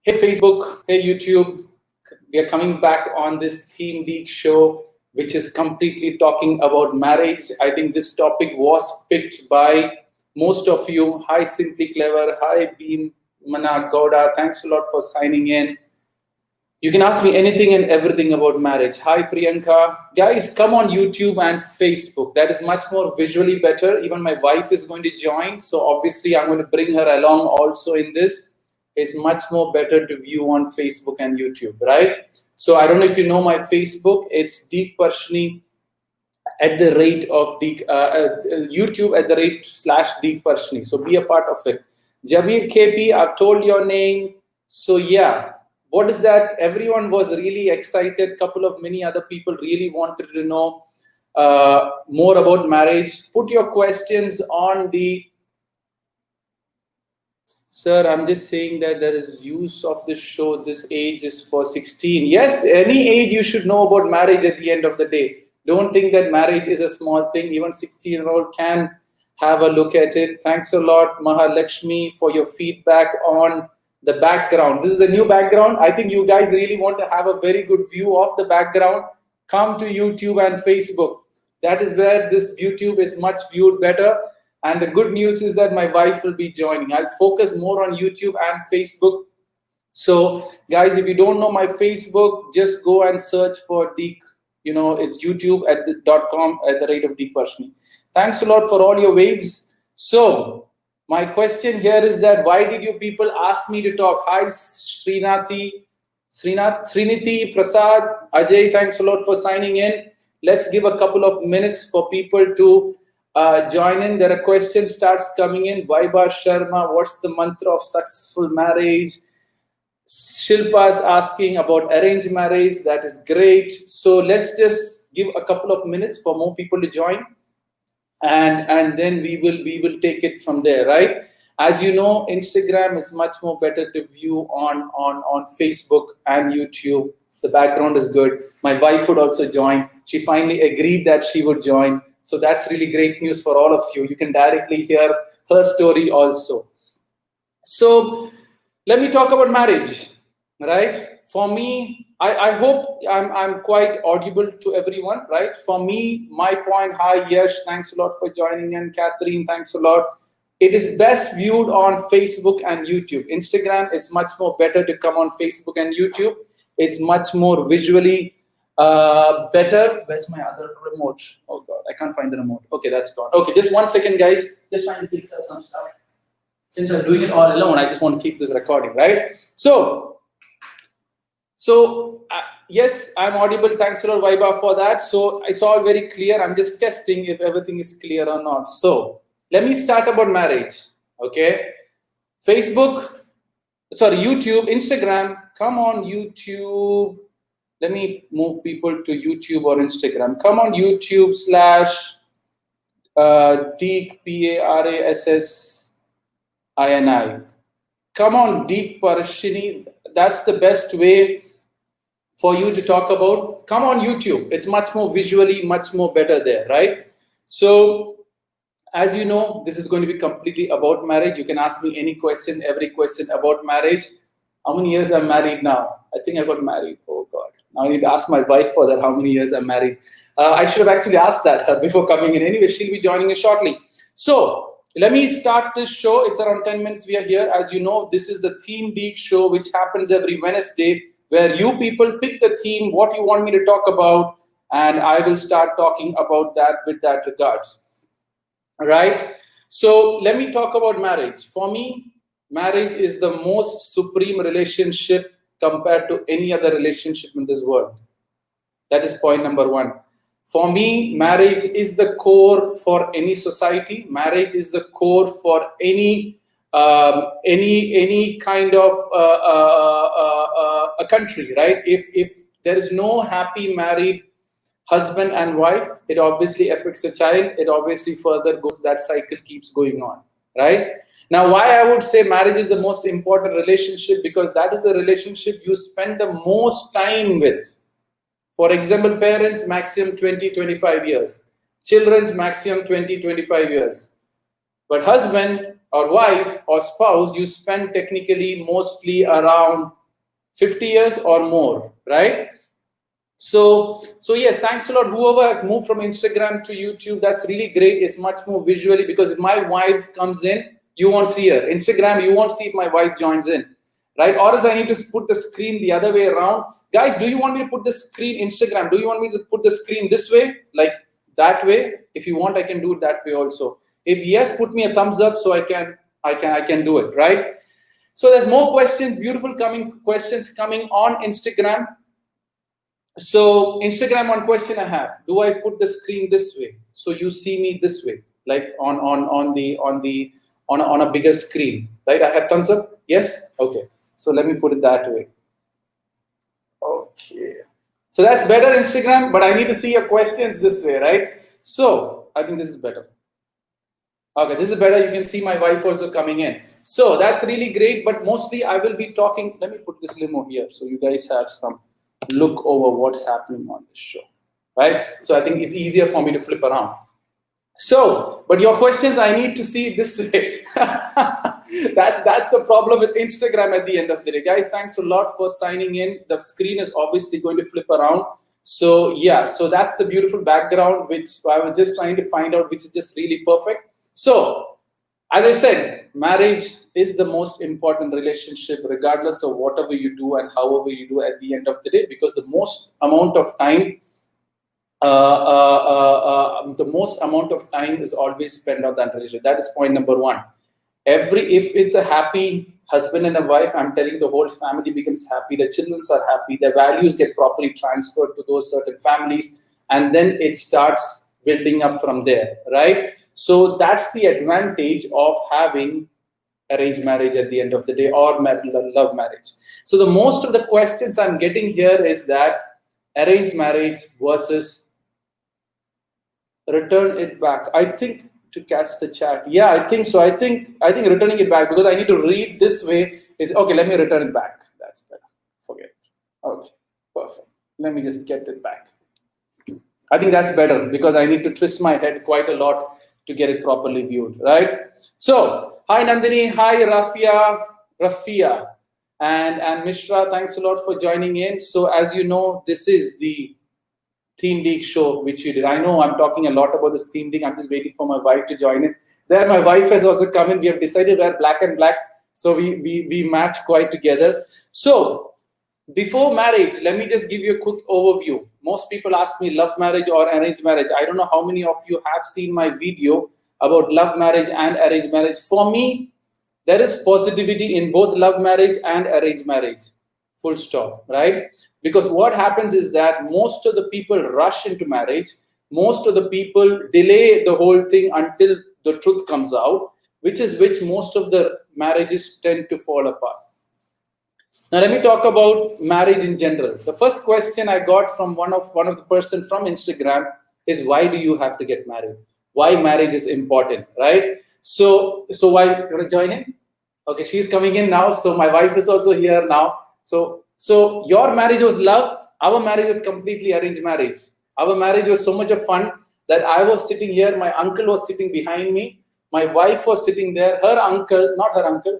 Hey Facebook, hey YouTube, we are coming back on this Theme Deek show, which is completely talking about marriage. I think this topic was picked by most of you. Hi Simply Clever, hi Beam Mana Gowda, thanks a lot for signing in. You can ask me anything and everything about marriage. Hi Priyanka. Guys, come on YouTube and Facebook. That is much more visually better. Even my wife is going to join. So obviously I'm going to bring her along also in this. It's much more better to view on Facebook and YouTube, right? So I don't know if you know my Facebook. It's Deek Parassini at the rate of Deek, YouTube at the rate / Deek Parassini. So be a part of it. Jabir KP, I've told your name. So yeah, what is that? Everyone was really excited. Couple of many other people really wanted to know more about marriage. Put your questions on the... Sir, I'm just saying that there is use of this show. This age is for 16. Yes, any age you should know about marriage at the end of the day. Don't think that marriage is a small thing. Even 16-year-old can have a look at it. Thanks a lot, Mahalakshmi, for your feedback on the background. This is a new background. I think you guys really want to have a very good view of the background. Come to YouTube and Facebook. That is where this YouTube is much viewed better. And the good news is that my wife will be joining. I'll focus more on YouTube and Facebook. So guys, if you don't know my Facebook, just go and search for Deek. You know, it's YouTube at .com at the rate of Deek Parassini. Thanks a lot for all your waves. So my question here is that why did you people ask me to talk? Hi, Sriniti, Prasad, Ajay, thanks a lot for signing in. Let's give a couple of minutes for people to join in. There are questions starts coming in. Vaibha Sharma, what's the mantra of successful marriage? Shilpa is asking about arranged marriage. That is great. So let's just give a couple of minutes for more people to join, and then we will take it from there, right? As you know, Instagram is much more better to view on Facebook and YouTube. The background is good. My wife would also join. She finally agreed that she would join. So that's really great news for all of you. You can directly hear her story also. So let me talk about marriage, right? For me, I hope I'm quite audible to everyone, right? For me, my point, hi, Yash, thanks a lot for joining in. Catherine, thanks a lot. It is best viewed on Facebook and YouTube. Instagram is much more better to come on Facebook and YouTube. It's much more visually better. Where's my other remote? Oh God, I can't find the remote. Okay, that's gone. Okay, just 1 second, guys. Just trying to fix up some stuff. Since I'm doing it all alone, I just want to keep this recording, right? So yes, I'm audible. Thanks a lot, Vaibha, for that. So it's all very clear. I'm just testing if everything is clear or not. So let me start about marriage. Okay, Facebook, sorry, YouTube, Instagram. Come on, YouTube. Let me move people to YouTube or Instagram. Come on, YouTube / Deek Parassini. Come on, Deek Parassini. That's the best way for you to talk about. Come on YouTube. It's much more visually, much more better there, right? So as you know, this is going to be completely about marriage. You can ask me any question, every question about marriage. How many years I'm married now? I think I got married. Oh God. Now I need to ask my wife for that, how many years I'm married. I should have actually asked that before coming in. Anyway, she'll be joining us shortly. So let me start this show. It's around 10 minutes we are here. As you know, this is the Theme Deek show, which happens every Wednesday, where you people pick the theme, what you want me to talk about, and I will start talking about that with that regards. All right? So let me talk about marriage. For me, marriage is the most supreme relationship compared to any other relationship in this world. That is point number one. For me, marriage is the core for any society. Marriage is the core for any kind of a country, right? If there is no happy married husband and wife, it obviously affects a child. It obviously further goes, that cycle keeps going on, right? Now, why I would say marriage is the most important relationship, because that is the relationship you spend the most time with. For example, parents, maximum 20-25 years. Children's maximum 20-25 years. But husband, or wife or spouse, you spend technically mostly around 50 years or more, right? So yes, thanks a lot. Whoever has moved from Instagram to YouTube, that's really great. It's much more visually, because if my wife comes in, you won't see her. Instagram, you won't see if my wife joins in, right? Or else I need to put the screen the other way around. Guys, do you want me to put the screen Instagram? Do you want me to put the screen this way, like that way? If you want, I can do it that way also. If yes, put me a thumbs up so I can do it, right? So there's more questions, beautiful questions coming on Instagram. So Instagram, one question I have: do I put the screen this way so you see me this way, like on a bigger screen, right? I have thumbs up. Yes. Okay. So let me put it that way. Okay. So that's better, Instagram. But I need to see your questions this way, right? So I think this is better. Okay, this is better. You can see my wife also coming in. So that's really great. But mostly I will be talking. Let me put this limo here so you guys have some look over what's happening on this show, right? So I think it's easier for me to flip around. So, but your questions, I need to see it this way. That's the problem with Instagram at the end of the day. Guys, thanks a lot for signing in. The screen is obviously going to flip around. So yeah, so that's the beautiful background, which I was just trying to find out, which is just really perfect. So, as I said, marriage is the most important relationship, regardless of whatever you do and however you do at the end of the day, because the most amount of time is always spent on that relationship. That is point number one. If it's a happy husband and a wife, I'm telling you, the whole family becomes happy, the children are happy, their values get properly transferred to those certain families, and then it starts building up from there, right? So that's the advantage of having arranged marriage at the end of the day, or love marriage. So the most of the questions I'm getting here is that arranged marriage versus return it back. I think to catch the chat. Yeah, I think so. I think returning it back, because I need to read this way is okay. Let me return it back. That's better. Forget it. Okay, perfect. Let me just get it back. I think that's better, because I need to twist my head quite a lot to get it properly viewed, right? So, hi Nandini, hi Rafia, and Mishra, thanks a lot for joining in. So, as you know, this is the Theme Deek show which we did. I know I'm talking a lot about this Theme Deek. I'm just waiting for my wife to join in. There, my wife has also come in. We have decided to wear black and black, so we match quite together. So, before marriage, let me just give you a quick overview. Most people ask me love marriage or arranged marriage. I don't know how many of you have seen my video about love marriage and arranged marriage. For me, there is positivity in both love marriage and arranged marriage. Full stop, right? Because what happens is that most of the people rush into marriage. Most of the people delay the whole thing until the truth comes out, which most of the marriages tend to fall apart. Now, let me talk about marriage in general. The first question I got from one of the person from Instagram is, why do you have to get married? Why marriage is important, right? So why, you want to join in? Okay, she's coming in now. So my wife is also here now. So your marriage was love. Our marriage was completely arranged marriage. Our marriage was so much of fun that I was sitting here. My uncle was sitting behind me. My wife was sitting there. Her uncle, not her uncle,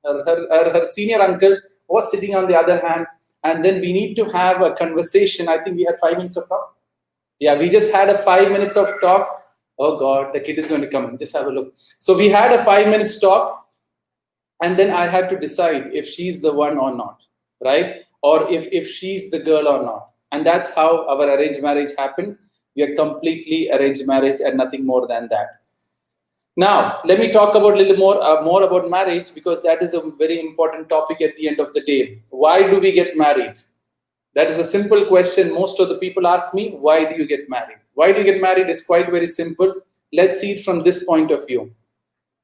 her senior uncle was sitting on the other hand. And then we need to have a conversation. I think we had 5 minutes of talk. Yeah, we just had a 5 minutes of talk. Oh God, the kid is going to come in. Just have a look. So we had a 5 minutes talk. And then I had to decide if she's the one or not, right? Or if she's the girl or not. And that's how our arranged marriage happened. We are completely arranged marriage and nothing more than that. Now, let me talk about a little more about marriage, because that is a very important topic at the end of the day. Why do we get married? That is a simple question. Most of the people ask me, why do you get married? Why do you get married is quite very simple. Let's see it from this point of view.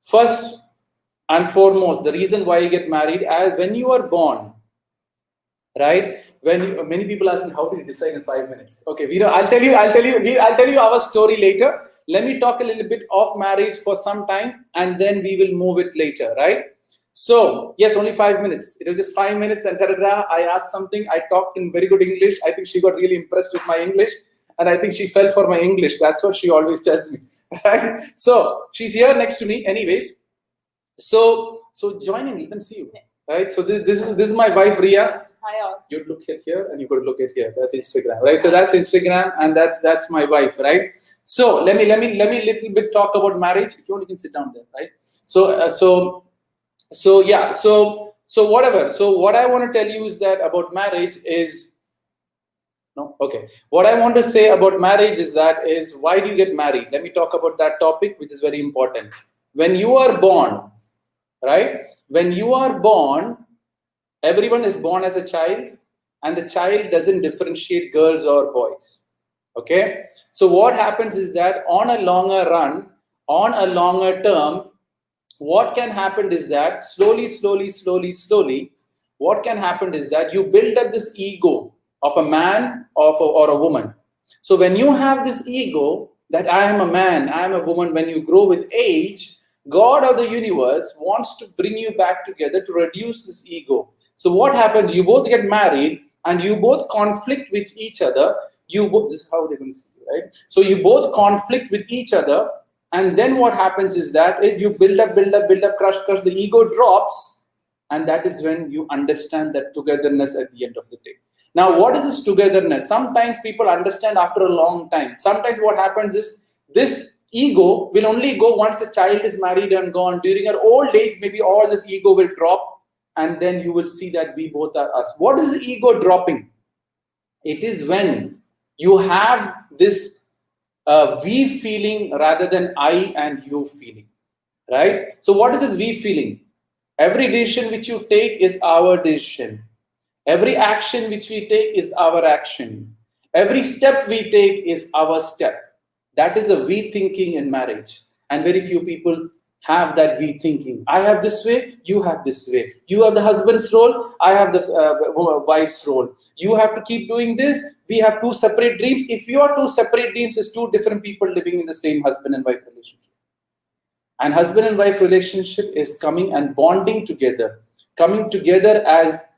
First and foremost, the reason why you get married, when you are born, right? Many people ask me, how do you decide in 5 minutes? Okay, I'll tell you our story later. Let me talk a little bit of marriage for some time, and then we will move it later, right? So, yes, only 5 minutes. It was just 5 minutes, and I asked something. I talked in very good English. I think she got really impressed with my English, and I think she fell for my English. That's what she always tells me, right? So, she's here next to me anyways. So join in, let them see you. Right? So this is my wife Ria. Hi all. You look at here and you could look at here. That's Instagram, right? So that's Instagram, and that's my wife, right? So let me little bit talk about marriage. If you want, you can sit down there, right? So yeah, so whatever. So what I want to tell you is that about marriage is no, okay. What I want to say about marriage is why do you get married? Let me talk about that topic, which is very important. When you are born, right? When you are born, everyone is born as a child, and the child doesn't differentiate girls or boys. Okay? So what happens is that on a longer run, on a longer term, what can happen is that slowly, what can happen is that you build up this ego of a man or a woman. So when you have this ego that I am a man, I am a woman, when you grow with age, God of the universe wants to bring you back together to reduce this ego. So what happens? You both get married and you both conflict with each other. This is how they're going to see you, right? So you both conflict with each other, and then what happens is you build up, crush, the ego drops, and that is when you understand that togetherness at the end of the day. Now, what is this togetherness? Sometimes people understand after a long time. Sometimes what happens is this ego will only go once the child is married and gone. During our old age, maybe all this ego will drop, and then you will see that we both are us. What is the ego dropping? It is when you have this we feeling rather than I and you feeling, right? So what is this we feeling? Every decision which you take is our decision. Every action which we take is our action. Every step we take is our step. That is a we thinking in marriage, and very few people have that we thinking. I have this way, you have this way. You have the husband's role, I have the wife's role. You have to keep doing this. We have two separate dreams. If your two separate dreams is two different people living in the same husband and wife relationship. And husband and wife relationship is coming and bonding together, coming together as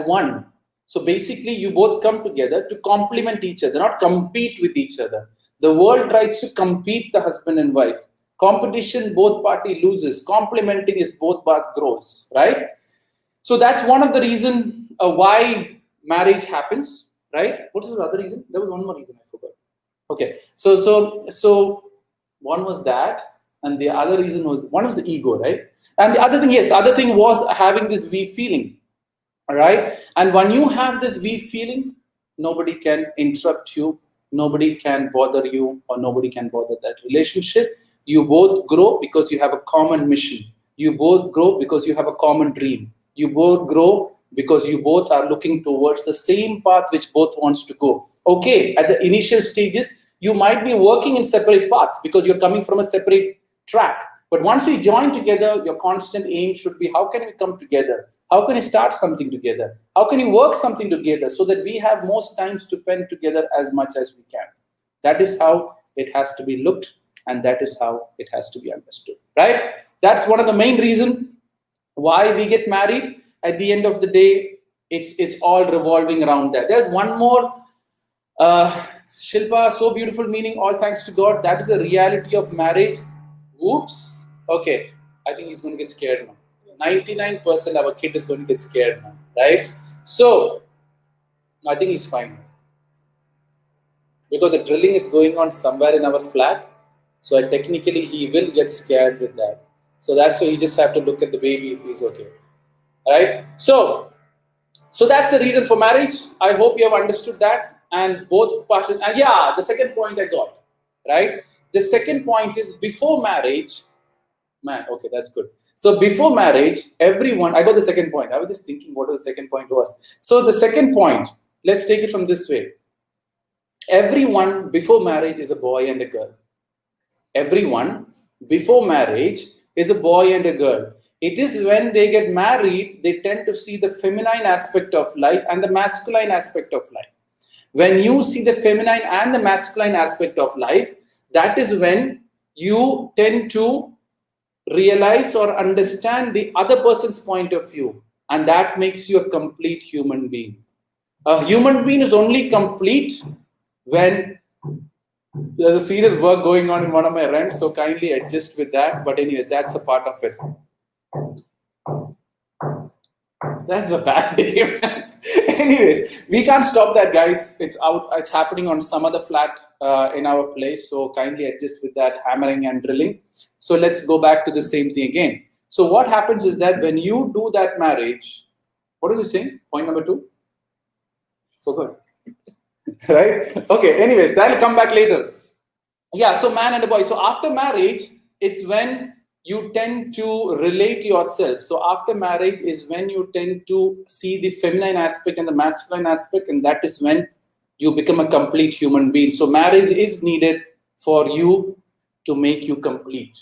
one. So basically, you both come together to complement each other, not compete with each other. The world tries to compete the husband and wife. Competition, both party loses. Complementing is both parts grows, right? So that's one of the reason why marriage happens, right? What was the other reason? There was one more reason I forgot. Okay, so one was that, and the other reason was one was the ego, right? And the other thing, yes, other thing was having this we feeling, right? And when you have this we feeling, nobody can interrupt you, nobody can bother you, or nobody can bother that relationship. You both grow because you have a common mission. You both grow because you have a common dream. You both grow because you both are looking towards the same path which both wants to go. Okay, at the initial stages, you might be working in separate paths because you're coming from a separate track. But once we join together, your constant aim should be, how can we come together? How can we start something together? How can we work something together so that we have most times to spend together as much as we can? That is how it has to be looked, and that is how it has to be understood, right? That's one of the main reasons why we get married. At the end of the day, it's all revolving around that. There's one more, Shilpa, so beautiful meaning, all thanks to God. That is the reality of marriage. Oops. Okay, I think he's going to get scared now. 99% our kid is going to get scared now, right? So, I think he's fine. Because the drilling is going on somewhere in our flat. So technically he will get scared with that. So that's why you just have to look at the baby if he's okay. Right? So that's the reason for marriage. I hope you have understood that. And both parties, and yeah, the second point I got, right? The second point is before marriage, man, okay, that's good. So before marriage, everyone, I got the second point. I was just thinking what the second point was. So the second point, let's take it from this way. Everyone before marriage is a boy and a girl. Everyone before marriage is a boy and a girl. It is when they get married, they tend to see the feminine aspect of life and the masculine aspect of life. When you see the feminine and the masculine aspect of life, that is when you tend to realize or understand the other person's point of view, and that makes you a complete human being. A human being is only complete when There's a serious work going on in one of my rents, so kindly adjust with that. But anyways, that's a part of it. That's a bad day, man. Anyways, we can't stop that, guys. It's out. It's happening on some other flat in our place. So kindly adjust with that hammering and drilling. So let's go back to the same thing again. So what happens is that when you do that marriage, what is he saying? Point number 2. Forgot. Right? Okay. Anyways, that'll come back later. Yeah. So man and a boy. So after marriage, it's when you tend to relate yourself. So after marriage is when you tend to see the feminine aspect and the masculine aspect, and that is when you become a complete human being. So marriage is needed for you to make you complete.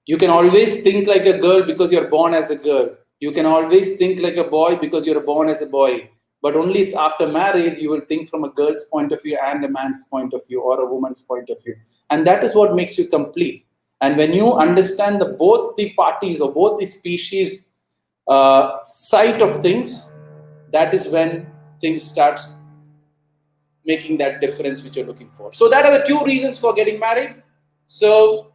You can always think like a girl because you're born as a girl. You can always think like a boy because you're born as a boy. But only it's after marriage you will think from a girl's point of view and a man's point of view or a woman's point of view. And that is what makes you complete. And when you understand both the parties or both the species side of things, that is when things starts making that difference which you're looking for. So that are the 2 reasons for getting married. So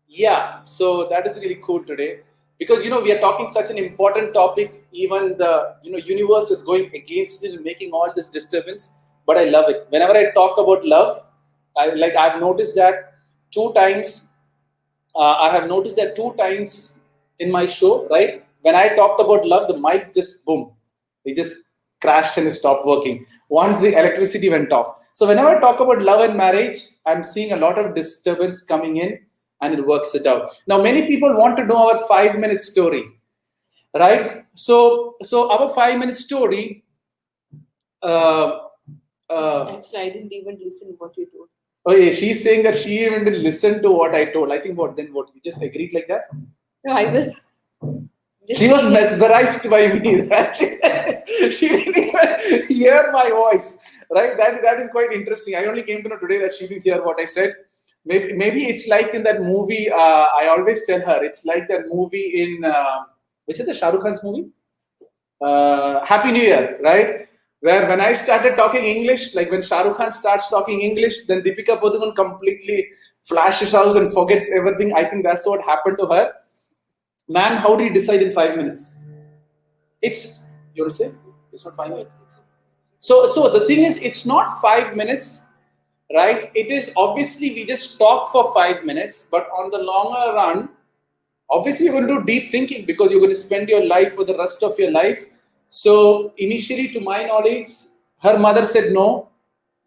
yeah, so that is really cool today because we are talking such an important topic. Even the universe is going against it and making all this disturbance. But I love it. Whenever I talk about love, I've noticed that 2 times. I have noticed that 2 times in my show, right? When I talked about love, the mic just boom, it just crashed and stopped working once the electricity went off. So whenever I talk about love and marriage, I'm seeing a lot of disturbance coming in, and it works it out. Now, many people want to know our 5-minute story, right? So our 5-minute story. Actually, I didn't even listen to what you told. Oh yeah, she's saying that she even didn't listen to what I told. I think what we just agreed like that. No, I was. She was mesmerized by me. She didn't even hear my voice. Right? That is quite interesting. I only came to know today that she didn't hear what I said. Maybe it's like in that movie. I always tell her it's like that movie in which is the Shah Rukh Khan's movie? Happy New Year, right? Where when I started talking English, like when Shah Rukh Khan starts talking English, then Deepika Padukone completely flashes out and forgets everything. I think that's what happened to her. Man, how do you decide in 5 minutes? It's, you want to say? It's not 5 minutes. So the thing is, it's not 5 minutes, right? It is obviously we just talk for 5 minutes, but on the longer run, obviously you're going to do deep thinking because you're going to spend your life for the rest of your life. So initially, to my knowledge, her mother said no,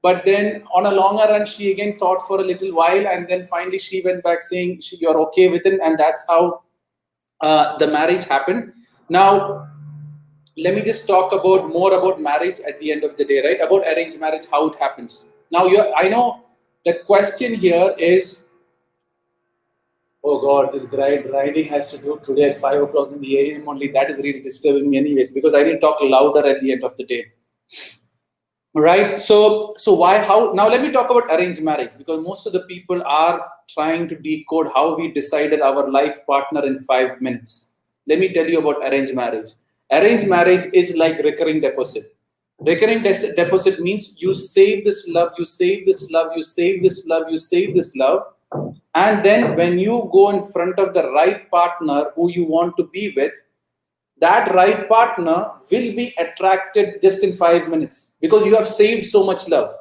but then on a longer run, she again thought for a little while, and then finally she went back saying you're okay with it, and that's how the marriage happened. Now, let me just talk more about marriage at the end of the day, right? About arranged marriage, how it happens. Now, I know the question here is, oh God, this grinding has to do today at 5 o'clock in the AM only. That is really disturbing me anyways, because I didn't talk louder at the end of the day. Right? So why, how? Now let me talk about arranged marriage, because most of the people are trying to decode how we decided our life partner in 5 minutes. Let me tell you about arranged marriage. Arranged marriage is like recurring deposit. Recurring deposit means you save this love, you save this love, you save this love, you save this love. And then when you go in front of the right partner who you want to be with, that right partner will be attracted just in 5 minutes because you have saved so much love.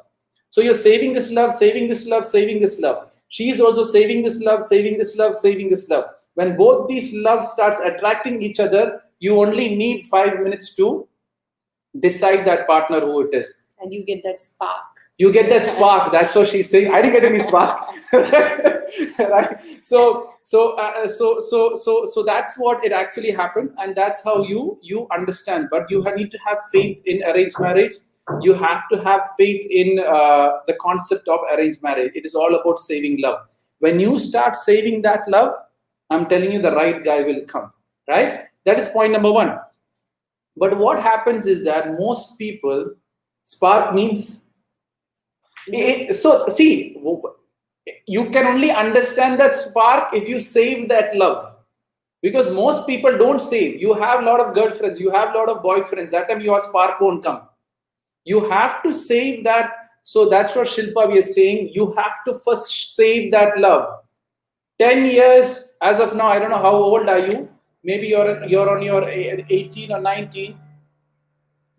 So you're saving this love, saving this love, saving this love. She is also saving this love, saving this love, saving this love. When both these love starts attracting each other, you only need 5 minutes to decide that partner who it is. And you get that spark. You get that spark. That's what she's saying. I didn't get any spark. Right? So that's what it actually happens, and that's how you understand. But you need to have faith in arranged marriage. You have to have faith in the concept of arranged marriage. It is all about saving love. When you start saving that love, I'm telling you, the right guy will come. Right? That is point number 1. But what happens is that most people, spark means. So see, you can only understand that spark if you save that love, because most people don't save. You have a lot of girlfriends, you have a lot of boyfriends. That time your spark won't come. You have to save that So that's what Shilpa we are saying. You have to first save that love. 10 years as of now, I don't know how old are you. Maybe you're on your 18 or 19.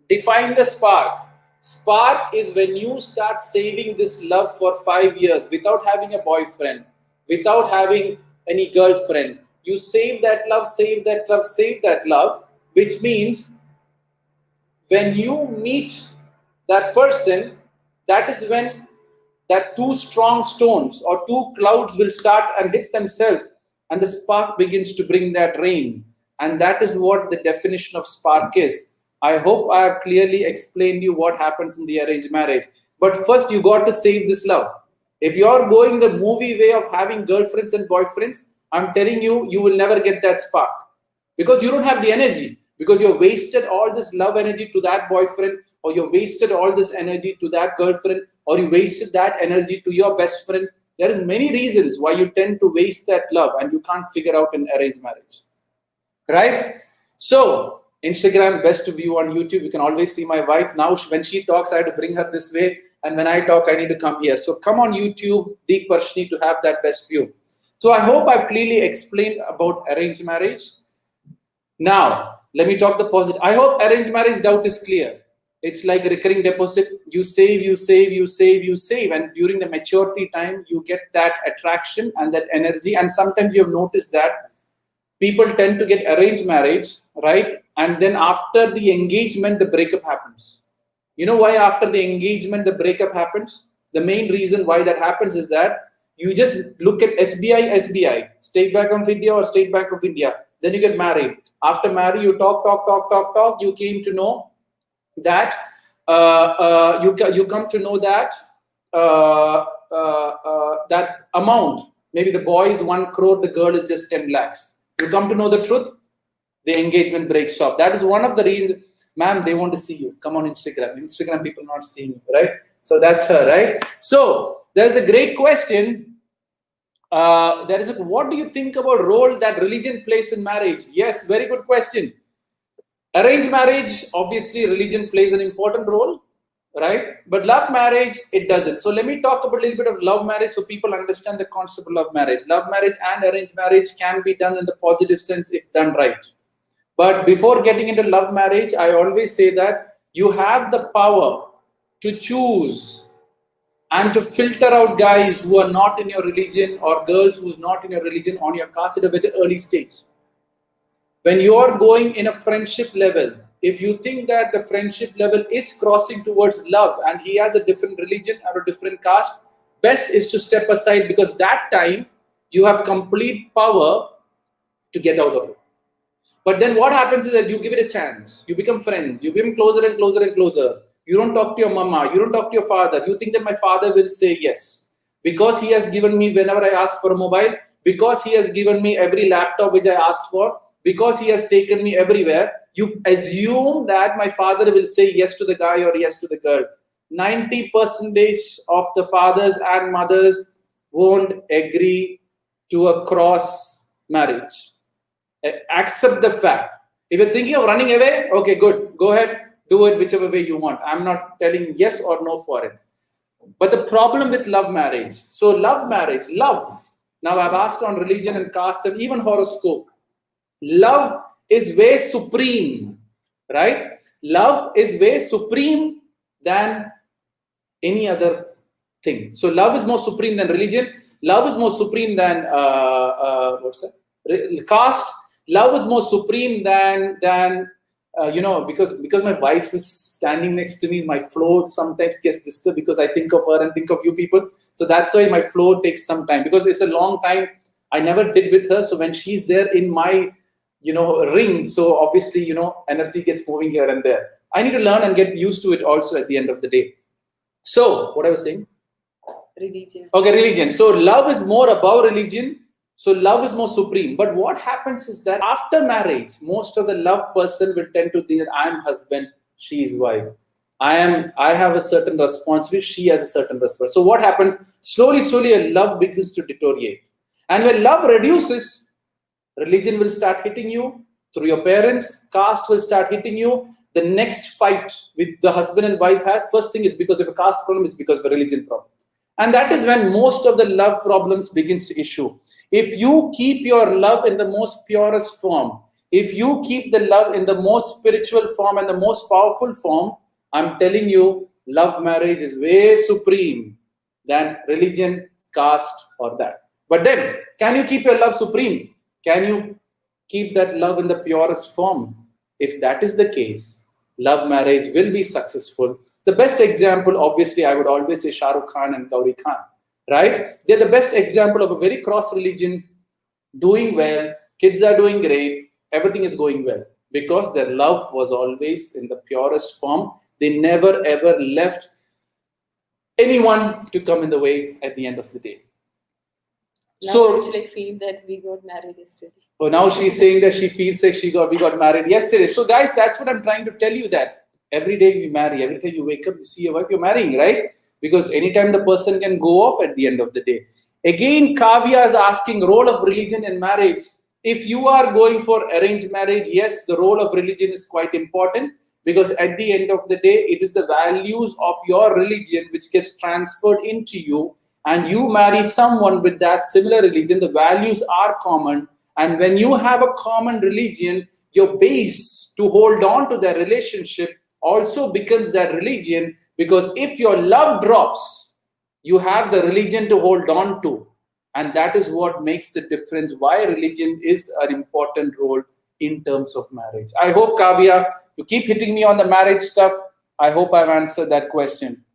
Define the spark. Spark is when you start saving this love for 5 years without having a boyfriend, without having any girlfriend. You save that love, save that love, save that love, which means when you meet that person, that is when that two strong stones or two clouds will start and hit themselves, and the spark begins to bring that rain. And that is what the definition of spark is. I hope I have clearly explained you what happens in the arranged marriage. But first, you got to save this love. If you're going the movie way of having girlfriends and boyfriends, I'm telling you, you will never get that spark because you don't have the energy. Because you've wasted all this love energy to that boyfriend, or you wasted all this energy to that girlfriend, or you wasted that energy to your best friend. There is many reasons why you tend to waste that love and you can't figure out an arranged marriage. Right? So, Instagram, best view on YouTube. You can always see my wife. Now, when she talks, I have to bring her this way. And when I talk, I need to come here. So come on YouTube, Deek Parassini, to have that best view. So I hope I've clearly explained about arranged marriage. Now, let me talk the positive. I hope arranged marriage doubt is clear. It's like a recurring deposit. You save, you save, you save, you save. And during the maturity time, you get that attraction and that energy. And sometimes you have noticed that people tend to get arranged marriage, right? And then after the engagement, the breakup happens. You know why after the engagement, the breakup happens? The main reason why that happens is that you just look at SBI, State Bank of India or State Bank of India. Then you get married. After marriage, you talk. You came to know that you come to know that that amount. Maybe the boy is 1 crore, the girl is just 10 lakhs. You come to know the truth, the engagement breaks off. That is one of the reasons. Ma'am, they want to see you. Come on Instagram. Instagram people not seeing you, right? So that's her, right? So there's a great question. What do you think about role that religion plays in marriage? Yes, very good question. Arranged marriage, obviously religion plays an important role, right? But love marriage, it doesn't. So let me talk about a little bit of love marriage so people understand the concept of love marriage. Love marriage and arranged marriage can be done in the positive sense if done right. But before getting into love marriage, I always say that you have the power to choose and to filter out guys who are not in your religion or girls who's not in your religion on your cast at a very early stage. When you are going in a friendship level, if you think that the friendship level is crossing towards love and he has a different religion or a different caste, best is to step aside because that time you have complete power to get out of it. But then what happens is that you give it a chance. You become friends. You become closer and closer and closer. You don't talk to your mama. You don't talk to your father. You think that my father will say yes. Because he has given me whenever I ask for a mobile. Because he has given me every laptop which I asked for. Because he has taken me everywhere. You assume that my father will say yes to the guy or yes to the girl. 90% of the fathers and mothers won't agree to a cross marriage. Accept the fact. If you're thinking of running away, okay, good. Go ahead. Do it whichever way you want. I'm not telling yes or no for it. But the problem with love marriage. So love marriage, love. Now I've asked on religion and caste and even horoscope. Love is way supreme, right? Love is way supreme than any other thing. So love is more supreme than religion. Love is more supreme than caste. Love is more supreme than because my wife is standing next to me, my flow sometimes gets disturbed because I think of her and think of you people. So that's why my flow takes some time because it's a long time I never did with her. So when she's there in my, ring, so obviously, energy gets moving here and there. I need to learn and get used to it also at the end of the day. So what I was saying? Religion. Okay, religion. So love is more above religion. So love is more supreme. But what happens is that after marriage, most of the love person will tend to think that I am husband, she is wife. I have a certain responsibility, she has a certain responsibility. So what happens? Slowly, a love begins to deteriorate. And when love reduces, religion will start hitting you through your parents, caste will start hitting you, the next fight with the husband and wife has, first thing is because of a caste problem, it's because of a religion problem. And that is when most of the love problems begins to issue. If you keep your love in the most purest form, if you keep the love in the most spiritual form and the most powerful form, I'm telling you, love marriage is way supreme than religion, caste, or that. But then, can you keep your love supreme? Can you keep that love in the purest form? If that is the case, love marriage will be successful. The best example, obviously, I would always say Shah Rukh Khan and Gauri Khan, right? They're the best example of a very cross religion, doing well, kids are doing great, everything is going well, because their love was always in the purest form. They never ever left anyone to come in the way at the end of the day. Now So actually I feel that we got married yesterday. oh, now she's saying that she feels like we got married yesterday. So guys, that's what I'm trying to tell you, that every day we marry, every time you wake up, you see your wife, you're marrying, right? Because anytime the person can go off at the end of the day. Again, Kavya is asking role of religion in marriage. If you are going for arranged marriage, yes, the role of religion is quite important, because at the end of the day, it is the values of your religion which gets transferred into you, and you marry someone with that similar religion. The values are common, and when you have a common religion, your base to hold on to that relationship also becomes that religion, because if your love drops, you have the religion to hold on to. And that is what makes the difference, why religion is an important role in terms of marriage. I hope, Kavya, you keep hitting me on the marriage stuff. I hope I've answered that question.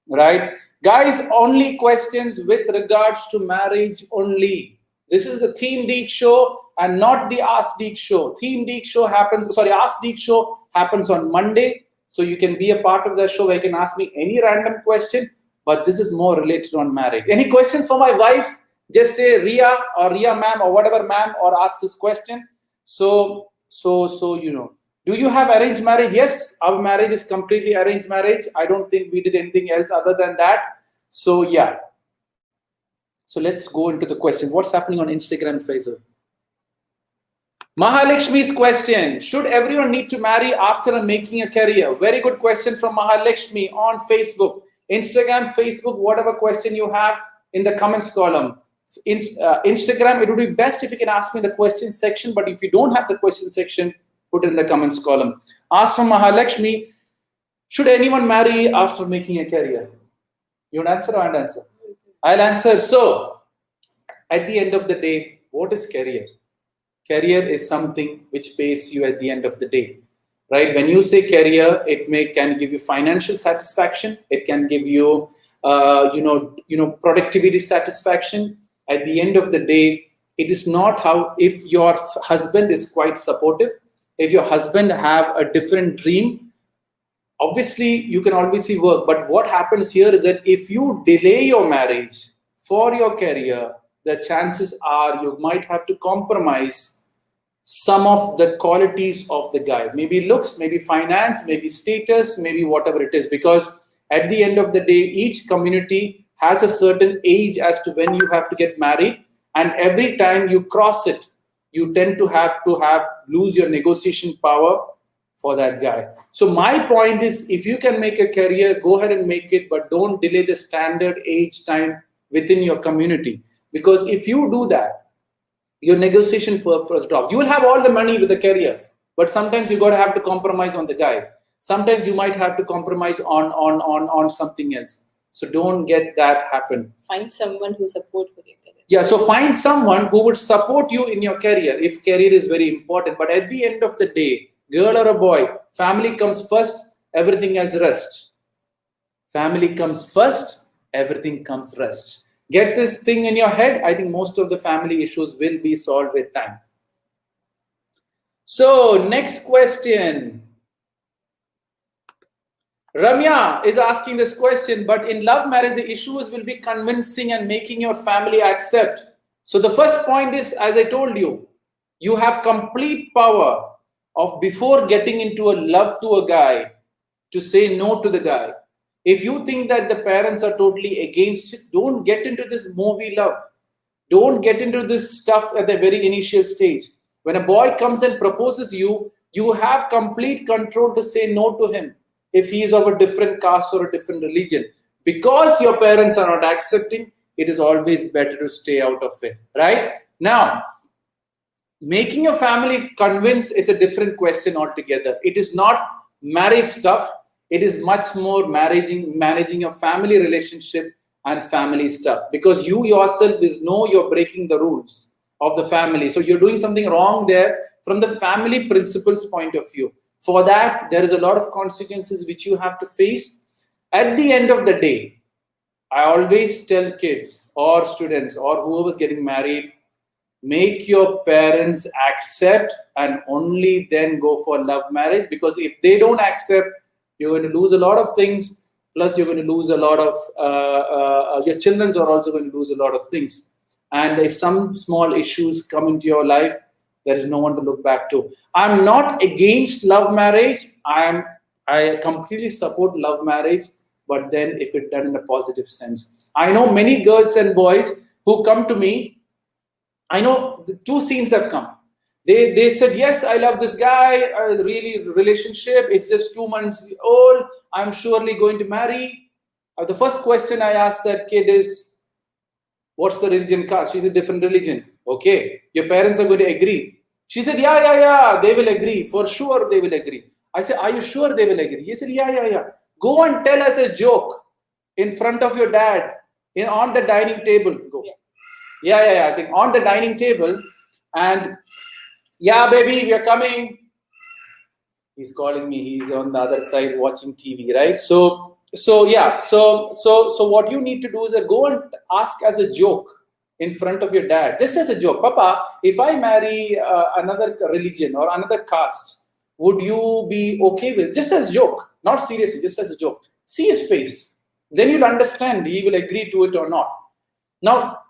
Right? Guys, only questions with regards to marriage only. This is the Theme Deek show and not the Ask Deek show. Ask Deek show happens on Monday. So you can be a part of the show where you can ask me any random question, but this is more related on marriage. Any questions for my wife? Just say Ria or Ria ma'am or whatever ma'am, or ask this question. So you know. Do you have arranged marriage? Yes, our marriage is completely arranged marriage. I don't think we did anything else other than that. So yeah. So let's go into the question. What's happening on Instagram, Faisal? Mahalakshmi's question. Should everyone need to marry after making a career? Very good question from Mahalakshmi on Facebook. Instagram, Facebook, whatever question you have in the comments column. Instagram, it would be best if you can ask me in the question section, but if you don't have the question section, put it in the comments column. Ask from Mahalakshmi, should anyone marry after making a career? You want to answer or I'll answer? I'll answer. So, at the end of the day, what is career? Career is something which pays you at the end of the day, right? When you say career, it can give you financial satisfaction. It can give you, productivity satisfaction. At the end of the day, it is not how, if your husband is quite supportive, if your husband have a different dream, obviously you can obviously work. But what happens here is that if you delay your marriage for your career, the chances are you might have to compromise some of the qualities of the guy. Maybe looks, maybe finance, maybe status, maybe whatever it is. Because at the end of the day, each community has a certain age as to when you have to get married. And every time you cross it, you tend to have lose your negotiation power for that guy. So my point is, if you can make a career, go ahead and make it, but don't delay the standard age time within your community. Because if you do that, your negotiation purpose drops. You will have all the money with the career, but sometimes you got to have to compromise on the guy. Sometimes you might have to compromise on something else. So don't get that happen. Find someone who supports for your career. Yeah, so find someone who would support you in your career if career is very important. But at the end of the day, girl or a boy, family comes first, everything else rest. Family comes first, everything comes rest. Get this thing in your head. I think most of the family issues will be solved with time. So next question. Ramya is asking this question, but in love marriage, the issues will be convincing and making your family accept. So the first point is, as I told you, you have complete power of, before getting into a love to a guy, to say no to the guy. If you think that the parents are totally against it, don't get into this movie love. Don't get into this stuff at the very initial stage. When a boy comes and proposes you, You have complete control to say no to him if he is of a different caste or a different religion. Because your parents are not accepting, it is always better to stay out of it, right? Now, making your family convince is a different question altogether. It is not marriage stuff. It is much more managing your family relationship and family stuff, because you yourself know you're breaking the rules of the family. So you're doing something wrong there from the family principles point of view. For that, there is a lot of consequences which you have to face. At the end of the day, I always tell kids or students or whoever's getting married, make your parents accept and only then go for love marriage. Because if they don't accept, you're going to lose a lot of things. Plus, you're going to lose a lot of, your children are also going to lose a lot of things. And if some small issues come into your life, there is no one to look back to. I'm not against love marriage. I completely support love marriage, but then if it's done in a positive sense. I know many girls and boys who come to me. I know the two scenes have come. They said, yes, I love this guy, really relationship. It's just 2 months old. I'm surely going to marry. The first question I asked that kid is, what's the religion caste? She's a different religion. Okay, your parents are going to agree. She said, yeah, they will agree. For sure, they will agree. I said, are you sure they will agree? He said, yeah. Go and tell us a joke in front of your dad on the dining table. Go. Yeah. I think on the dining table. And yeah, baby, we are coming. He's calling me. He's on the other side watching TV, right? So what you need to do is go and ask as a joke in front of your dad, just as a joke. Papa, if I marry another religion or another caste, would you be okay with it? Just as a joke, not seriously, just as a joke. See his face. Then you'll understand he will agree to it or not. Now,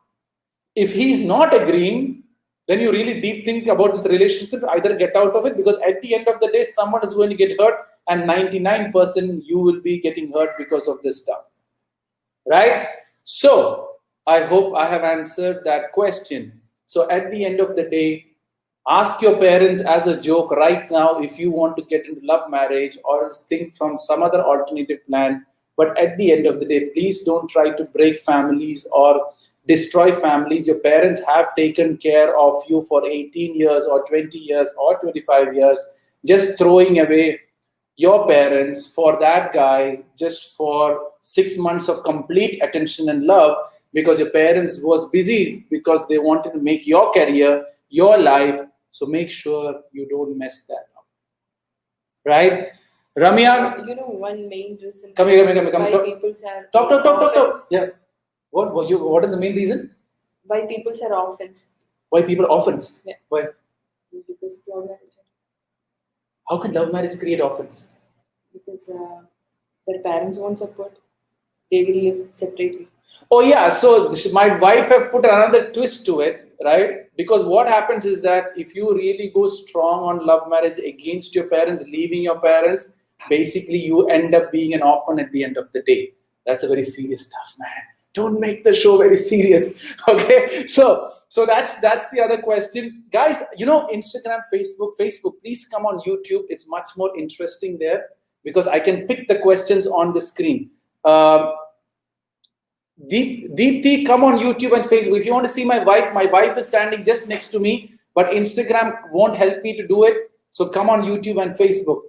if he's not agreeing, then you really deep think about this relationship, either get out of it, because at the end of the day, someone is going to get hurt, and 99% you will be getting hurt because of this stuff, right? So I hope I have answered that question. So at the end of the day, ask your parents as a joke right now if you want to get into love marriage, or else think from some other alternative plan. But at the end of the day, please don't try to break families or destroy families. Your parents have taken care of you for 18 years or 20 years or 25 years. Just throwing away your parents for that guy just for 6 months of complete attention and love, because your parents was busy because they wanted to make your career, your life. So make sure you don't mess that up, right? Ramya, one main reason come here. why people are Talk. Yeah. What is the main reason? Why people are orphans? Why people orphans? Yeah. Why? Because of love marriage. How can love marriage create orphans? Because their parents won't support. They will live separately. Oh yeah, so my wife have put another twist to it, right? Because what happens is that if you really go strong on love marriage against your parents, leaving your parents, basically you end up being an orphan at the end of the day. That's a very serious stuff, man. Don't make the show very serious, okay? So that's the other question, guys. Instagram, Facebook. Please come on YouTube. It's much more interesting there because I can pick the questions on the screen. Deepthi, come on YouTube and Facebook. If you want to see my wife is standing just next to me, but Instagram won't help me to do it. So come on YouTube and Facebook.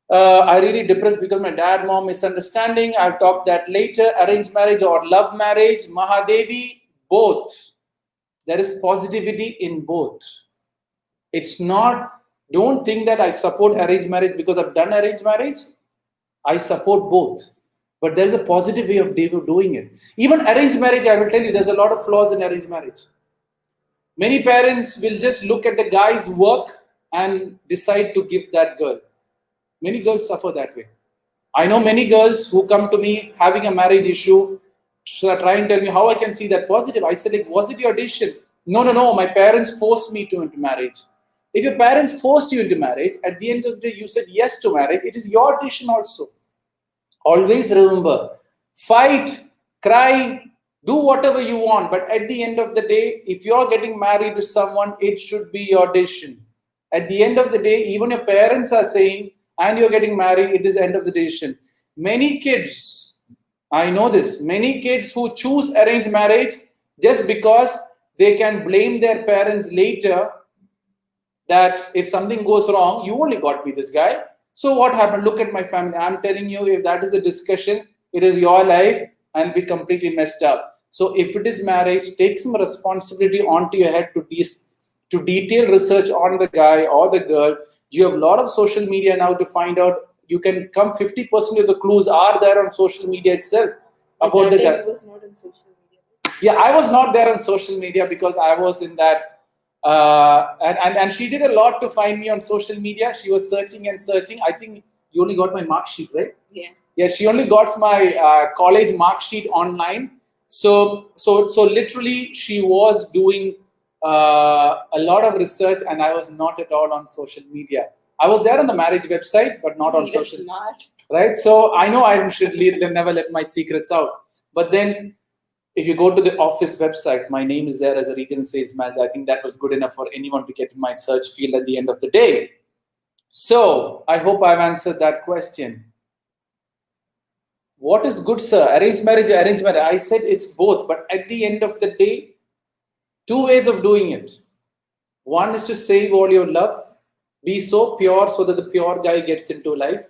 I really depressed because my mom misunderstanding. I'll talk that later. Arranged marriage or love marriage, Mahadevi, both. There is positivity in both. It's not, don't think that I support arranged marriage because I've done arranged marriage. I support both. But there's a positive way of doing it. Even arranged marriage, I will tell you, there's a lot of flaws in arranged marriage. Many parents will just look at the guy's work and decide to give that girl. Many girls suffer that way. I know many girls who come to me having a marriage issue, try and tell me how I can see that positive. I said, was it your decision? No, my parents forced me into marriage. If your parents forced you into marriage, at the end of the day, you said yes to marriage, it is your decision also. Always remember, fight, cry, do whatever you want. But at the end of the day, if you're getting married to someone, it should be your decision. At the end of the day, even your parents are saying, and you're getting married, it is the end of the decision. Many kids, I know this, many kids who choose arranged marriage just because they can blame their parents later that if something goes wrong, you only got me this guy. So what happened? Look at my family. I'm telling you, if that is the discussion, it is your life and we completely messed up. So if it is marriage, take some responsibility onto your head to detail research on the guy or the girl. You have a lot of social media now to find out. You can come 50% of the clues are there on social media itself about the guy. Was not on social media. Yeah, I was not there on social media because I was in that. And she did a lot to find me on social media. She was searching and searching. I think you only got my mark sheet, right? Yeah. Yeah, she only got my college mark sheet online. So literally, she was doing a lot of research, and I was not at all on social media. I was there on the marriage website, but not on social. Smart. Right? So I know I should never let my secrets out. But then, if you go to the office website, my name is there as a regional sales manager. I think that was good enough for anyone to get in my search field at the end of the day. So I hope I've answered that question. What is good, sir? Arranged marriage, arranged marriage. I said it's both, but at the end of the day, two ways of doing it. One is to save all your love. Be so pure so that the pure guy gets into life.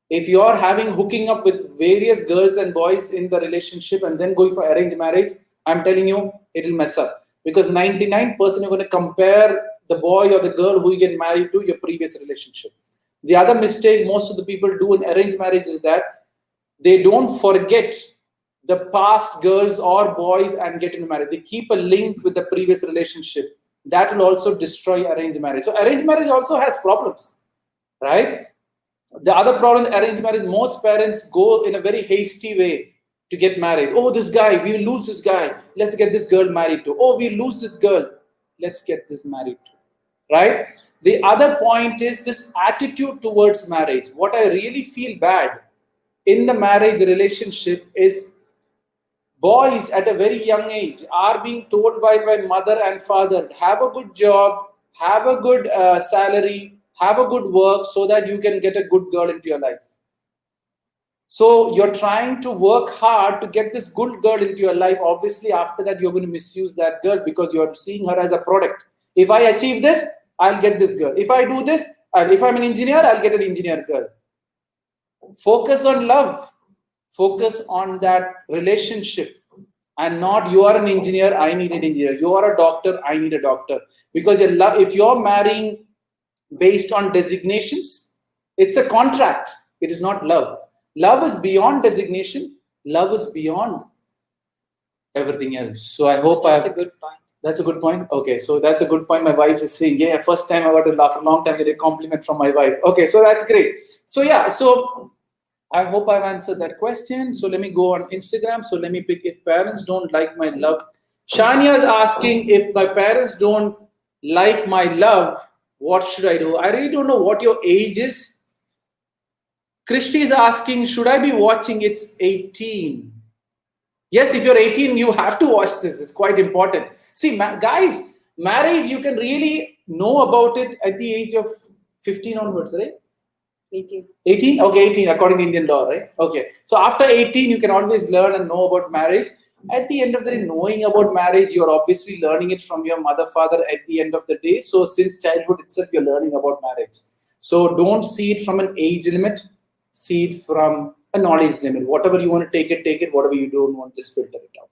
If you're hooking up with various girls and boys in the relationship and then going for arranged marriage, I'm telling you, it'll mess up. Because 99% you're going to compare the boy or the girl who you get married to your previous relationship. The other mistake most of the people do in arranged marriage is that they don't forget the past girls or boys and get into marriage. They keep a link with the previous relationship. That will also destroy arranged marriage. So arranged marriage also has problems, right? The other problem in arranged marriage, most parents go in a very hasty way to get married. Oh, this guy, we will lose this guy. Let's get this girl married to. Oh, we lose this girl. Let's get this married to. Right? The other point is this attitude towards marriage. What I really feel bad in the marriage relationship is boys at a very young age are being told by mother and father, have a good job, have a good salary, have a good work so that you can get a good girl into your life. So you're trying to work hard to get this good girl into your life. Obviously, after that, you're going to misuse that girl because you're seeing her as a product. If I achieve this, I'll get this girl. If I do this, if I'm an engineer, I'll get an engineer girl. Focus on love. Focus on that relationship. And not you are an engineer, I need an engineer. You are a doctor, I need a doctor. Because if you're marrying based on designations, it's a contract. It is not love. Love is beyond designation. Love is beyond everything else. So I hope that's a good point. That's a good point. Okay, so that's a good point. My wife is saying, yeah, first time I got to laugh a long time, get a compliment from my wife. Okay, so that's great. So yeah, so I hope I've answered that question. So let me go on Instagram. So let me pick if parents don't like my love. Shania is asking if my parents don't like my love, what should I do? I really don't know what your age is. Christy is asking, should I be watching? It's 18. Yes, if you're 18, you have to watch this. It's quite important. See, guys, marriage, you can really know about it at the age of 15 onwards, right? 18. 18? Okay, 18 according to Indian law, right? Okay. So after 18, you can always learn and know about marriage. At the end of the day, knowing about marriage, you're obviously learning it from your mother, father at the end of the day. So since childhood itself, you're learning about marriage. So don't see it from an age limit. See it from a knowledge limit. Whatever you want to take it. Whatever you don't want, just filter it out.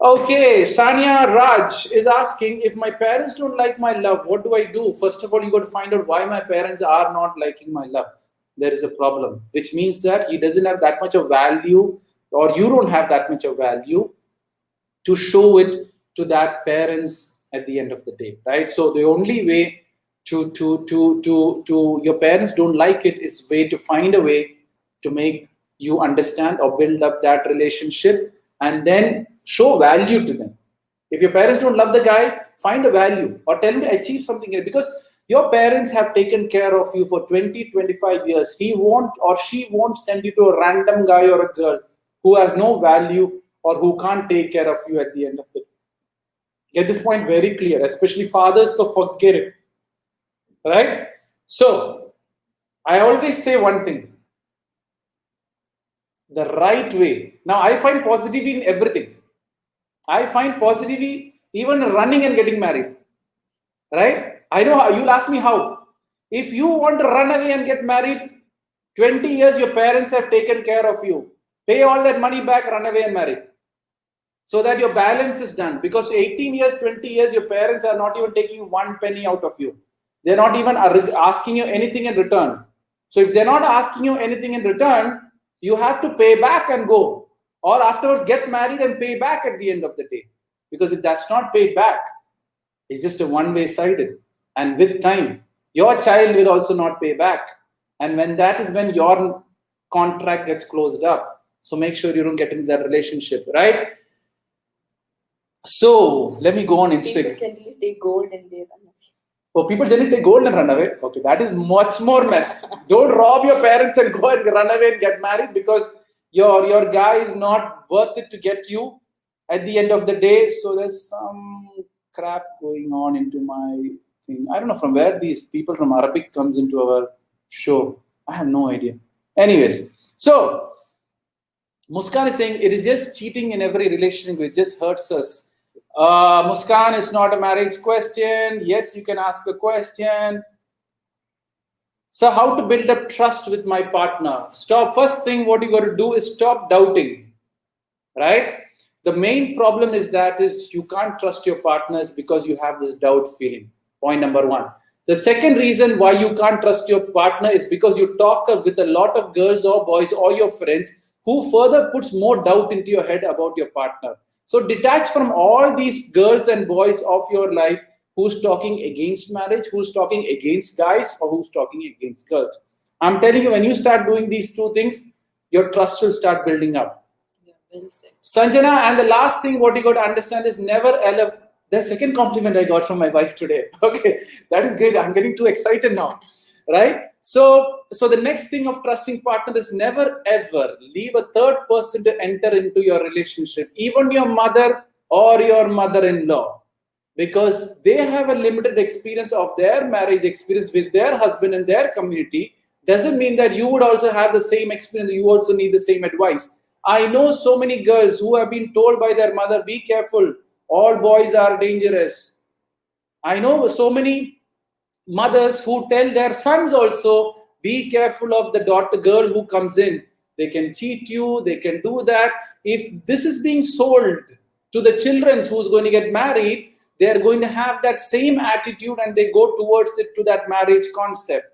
Okay, Sanya Raj is asking, if my parents don't like my love, what do I do? First of all, you got to find out why my parents are not liking my love. There is a problem, which means that he doesn't have that much of value, or you don't have that much of value to show it to that parents at the end of the day, right? So the only way to your parents don't like it is way to find a way to make you understand or build up that relationship and then show value to them. If your parents don't love the guy, find a value or tell him to achieve something, because your parents have taken care of you for 20, 25 years. He won't or she won't send you to a random guy or a girl who has no value or who can't take care of you at the end of the day. Get this point very clear, especially fathers, so forget it. right? So I always say one thing, the right way. Now I find positivity in everything. I find positivity even running and getting married, right? I know how. You'll ask me how. If you want to run away and get married, 20 years your parents have taken care of you. Pay all that money back, run away and marry. So that your balance is done. Because 18 years, 20 years, your parents are not even taking one penny out of you. They're not even asking you anything in return. So if they're not asking you anything in return, you have to pay back and go. Or afterwards get married and pay back at the end of the day. Because if that's not paid back, it's just a one-way sided. And with time, your child will also not pay back. And when that is when your contract gets closed up. So make sure you don't get into that relationship, right? So let me go on Instagram. People generally take gold and they run away. Oh, people generally take gold and run away. Okay, that is much more mess. Don't rob your parents and go and run away and get married because your guy is not worth it to get you at the end of the day. So there's some crap going on into my thing. I don't know from where these people from Arabic comes into our show. I have no idea. Anyways, so Muskan is saying it is just cheating in every relationship. It just hurts us. Muskan, is not a marriage question. Yes, you can ask a question. So how to build up trust with my partner? First thing what you got to do is stop doubting, right? The main problem is you can't trust your partners because you have this doubt feeling. Point number one. The second reason why you can't trust your partner is because you talk with a lot of girls or boys or your friends who further puts more doubt into your head about your partner. So detach from all these girls and boys of your life who's talking against marriage, who's talking against guys, or who's talking against girls. I'm telling you, when you start doing these two things, your trust will start building up. Yeah, well said. Sanjana, and the last thing what you got to understand is never ever. The second compliment I got from my wife today. Okay, that is great. I'm getting too excited now, right? So the next thing of trusting partner is never ever leave a third person to enter into your relationship, even your mother or your mother-in-law, because they have a limited experience of their marriage experience with their husband and their community. Doesn't mean that you would also have the same experience. You also need the same advice. I know so many girls who have been told by their mother, be careful, all boys are dangerous. I know so many mothers who tell their sons also, be careful of the girl who comes in. They can cheat you, they can do that. If this is being sold to the children who's going to get married, they're going to have that same attitude and they go towards it to that marriage concept.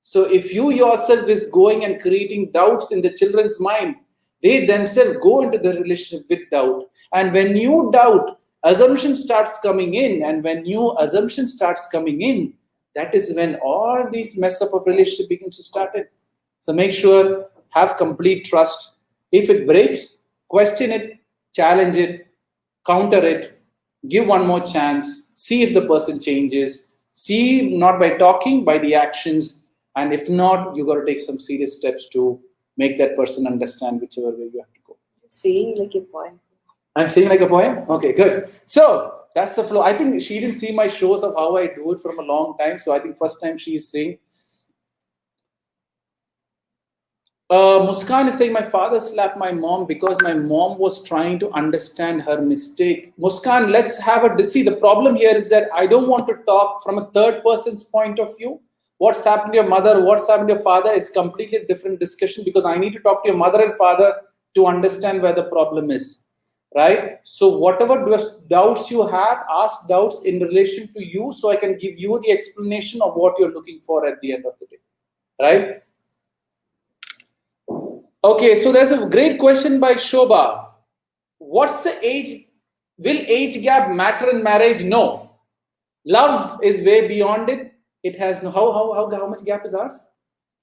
So if you yourself is going and creating doubts in the children's mind, they themselves go into the relationship with doubt. And when you doubt, assumption starts coming in. And when new assumption starts coming in, that is when all these mess up of relationship begins to start it. So make sure, have complete trust. If it breaks, question it, challenge it, counter it, give one more chance, see if the person changes, see not by talking, by the actions. And if not, you got to take some serious steps to make that person understand whichever way you have to go. Saying like a poem. I'm saying like a poem? Okay, good. So that's the flow. I think she didn't see my shows of how I do it from a long time. So I think first time she's saying. Muskan is saying, my father slapped my mom because my mom was trying to understand her mistake. Muskan, let's have a... See, the problem here is that I don't want to talk from a third person's point of view. What's happened to your mother, what's happened to your father is completely different discussion, because I need to talk to your mother and father to understand where the problem is, right? So whatever doubts you have, ask doubts in relation to you so I can give you the explanation of what you're looking for at the end of the day, right? Okay, so there's a great question by Shobha. What's the age? Will age gap matter in marriage? No. Love is way beyond it. It has no... How much gap is ours?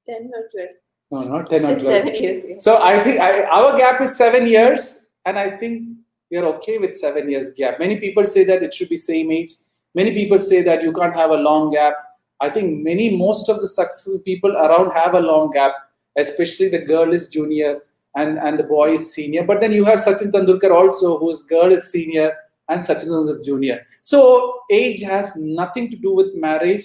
10 or 12. No, not 10 or 12. 7 years. Yeah. So I think our gap is 7 years, and I think we are okay with 7 years gap. Many people say that it should be same age. Many people say that you can't have a long gap. I think most of the successful people around have a long gap, especially the girl is junior and the boy is senior. But then you have Sachin Tendulkar also, whose girl is senior and Sachin Tendulkar is junior. So age has nothing to do with marriage.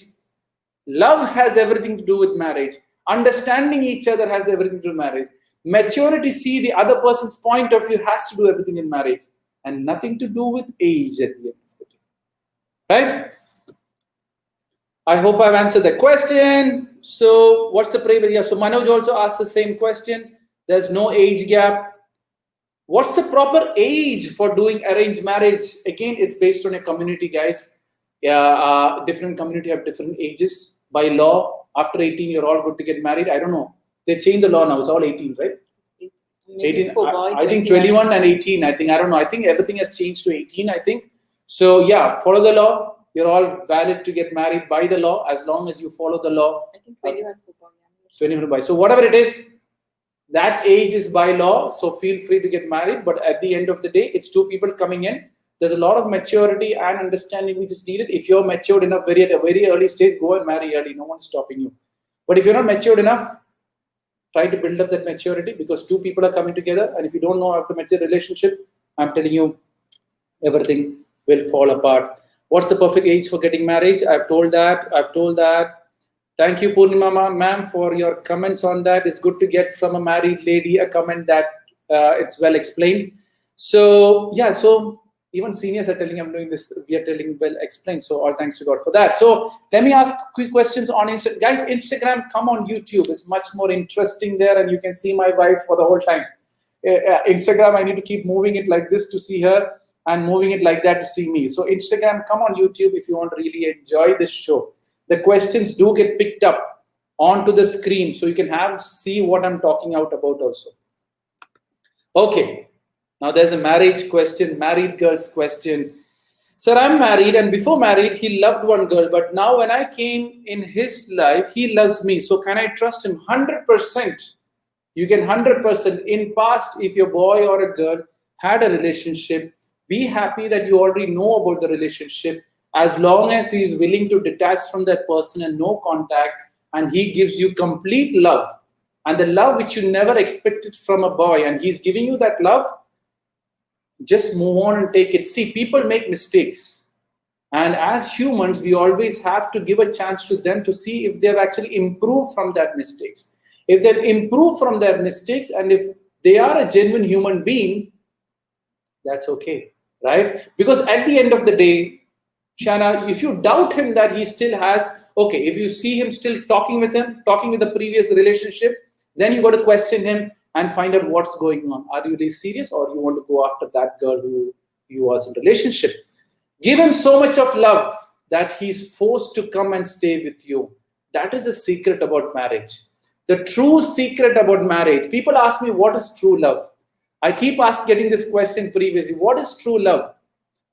Love has everything to do with marriage. Understanding each other has everything to do with marriage. Maturity, see the other person's point of view, has to do everything in marriage, and nothing to do with age at the end of the day. Right? I hope I've answered the question. So, what's the prayer? Yeah, so Manoj also asked the same question. There's no age gap. What's the proper age for doing arranged marriage? Again, it's based on a community, guys. Different community have different ages. By law, after 18, you're all good to get married. I don't know. They changed the law now. It's all 18, right? 18. I think 21 and 18. I don't know. I think everything has changed to 18. I think so. Yeah, follow the law. You're all valid to get married by the law as long as you follow the law. I think 21 for boy. 21 by. So whatever it is, that age is by law. So feel free to get married. But at the end of the day, it's two people coming in. There's a lot of maturity and understanding we just needed. If you're matured enough at a very early stage, go and marry early. No one's stopping you. But if you're not matured enough, try to build up that maturity, because two people are coming together. And if you don't know how to mature relationship, I'm telling you, everything will fall apart. What's the perfect age for getting married? I've told that. Thank you, Purnima ma'am, for your comments on that. It's good to get from a married lady a comment that it's well explained. So, yeah, so even seniors are telling I'm doing this. We are telling well explained. So all thanks to God for that. So let me ask quick questions on Instagram. Guys, Instagram, come on YouTube. It's much more interesting there, and you can see my wife for the whole time. Instagram, I need to keep moving it like this to see her, and moving it like that to see me. So Instagram, come on YouTube if you want to really enjoy this show. The questions do get picked up onto the screen, so you can see what I'm talking out about also. Okay. Now there's a marriage question, married girl's question. Sir, I'm married, and before married, he loved one girl, but now when I came in his life, he loves me. So can I trust him 100%? You can 100%. In past, if your boy or a girl had a relationship, be happy that you already know about the relationship, as long as he is willing to detach from that person and no contact, and he gives you complete love, and the love which you never expected from a boy, and he's giving you that love, just move on and take it. See, people make mistakes, and as humans, we always have to give a chance to them to see if they've actually improved from that mistakes. If they've improved from their mistakes, and if they are a genuine human being, that's okay, right? Because at the end of the day, Shana, if you doubt him that he still has, okay, if you see him still talking with the previous relationship, then you got to question him and find out what's going on. Are you really serious, or you want to go after that girl who you was in relationship? Give him so much of love that he's forced to come and stay with you. That is the secret about marriage. The true secret about marriage. People ask me, what is true love? I keep getting this question previously. What is true love?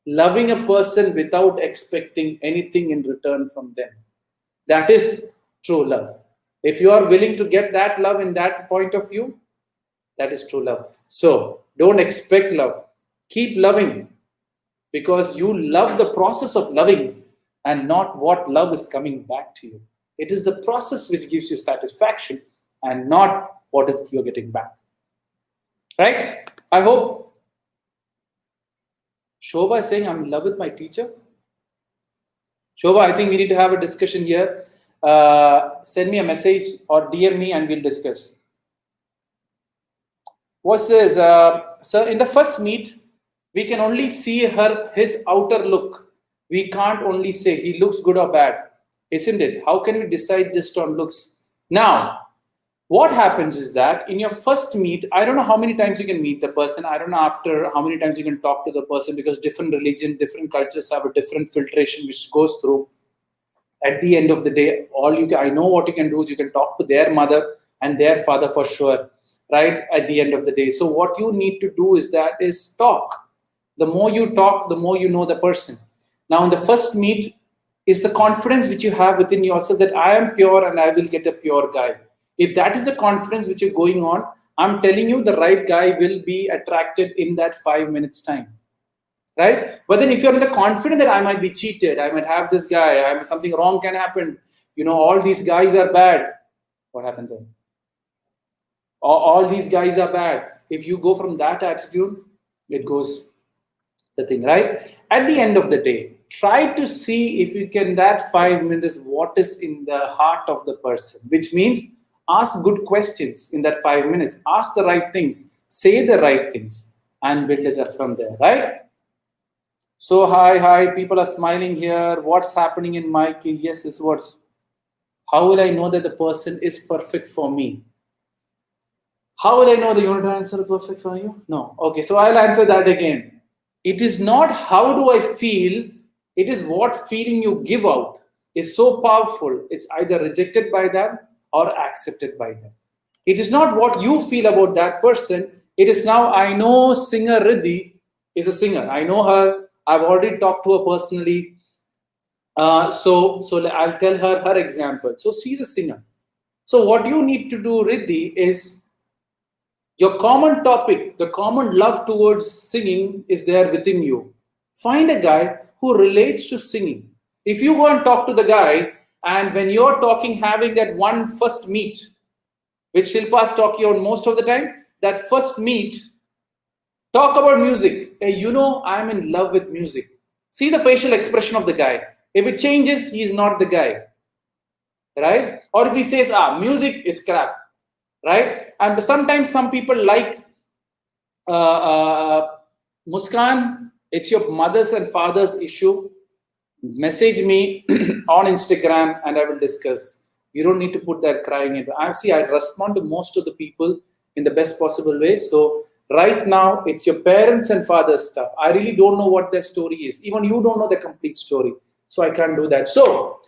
Loving a person without expecting anything in return from them. That is true love. If you are willing to get that love in that point of view, that is true love. So don't expect love. Keep loving, because you love the process of loving and not what love is coming back to you. It is the process which gives you satisfaction and not what is you're getting back. Right? I hope. Shobha is saying, I'm in love with my teacher. Shobha, I think we need to have a discussion here. Send me a message or DM me and we'll discuss. What's this? So in the first meet, we can only see his outer look. We can't only say he looks good or bad, isn't it? How can we decide just on looks? Now, what happens is that in your first meet, I don't know how many times you can meet the person. I don't know after how many times you can talk to the person, because different religion, different cultures have a different filtration which goes through. At the end of the day, I know what you can do is you can talk to their mother and their father for sure, right? At the end of the day. So what you need to do is talk. The more you talk, the more you know the person. Now in the first meet is the confidence which you have within yourself that I am pure and I will get a pure guy. If that is the confidence which you're going on, I'm telling you the right guy will be attracted in that 5 minutes time. Right? But then if you're confident that I might be cheated, I might have this guy, something wrong can happen, all these guys are bad. What happened then? All these guys are bad. If you go from that attitude, it goes the thing, right? At the end of the day, try to see if you can, that 5 minutes, what is in the heart of the person, which means ask good questions in that 5 minutes, ask the right things, say the right things, and build it up from there, right? So hi, people are smiling here. What's happening in my case? Yes, is what's. How will I know that the person is perfect for me? How will I know that you want to answer perfect for you? No. Okay, so I'll answer that again. It is not how do I feel, it is what feeling you give out is so powerful. It's either rejected by them or accepted by them. It is not what you feel about that person. It is now, I know singer Riddhi is a singer. I know her. I've already talked to her personally. So I'll tell her example. So she's a singer. So what you need to do, Riddhi, is your common topic, the common love towards singing is there within you. Find a guy who relates to singing. If you go and talk to the guy, and when you're talking, having that one first meet, which Shilpa's talking on most of the time, that first meet, talk about music. Hey, you know, I'm in love with music. See the facial expression of the guy. If it changes, he's not the guy, right? Or if he says, music is crap, right? And sometimes some people like Muskan, it's your mother's and father's issue. Message me on Instagram and I will discuss. You don't need to put that crying in. I respond to most of the people in the best possible way. So right now, it's your parents and father's stuff. I really don't know what their story is. Even you don't know the complete story. So I can't do that. So,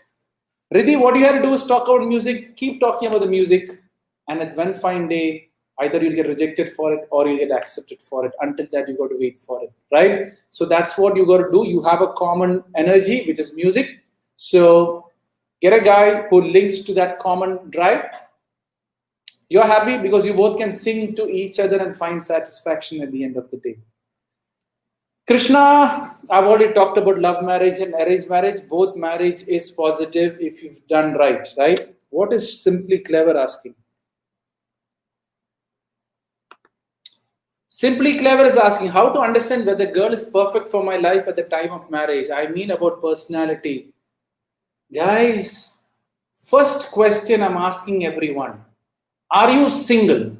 Riddhi, what you have to do is talk about music, keep talking about the music, and at one fine day, either you'll get rejected for it or you'll get accepted for it. Until that, you got to wait for it, right? So that's what you got to do. You have a common energy, which is music. So get a guy who links to that common drive. You're happy because you both can sing to each other and find satisfaction at the end of the day. Krishna, I've already talked about love marriage and arranged marriage. Both marriage is positive if you've done right, right? What is Simply Clever asking? Simply Clever is asking how to understand whether the girl is perfect for my life at the time of marriage. I mean about personality. Guys, first question I'm asking everyone. Are you single?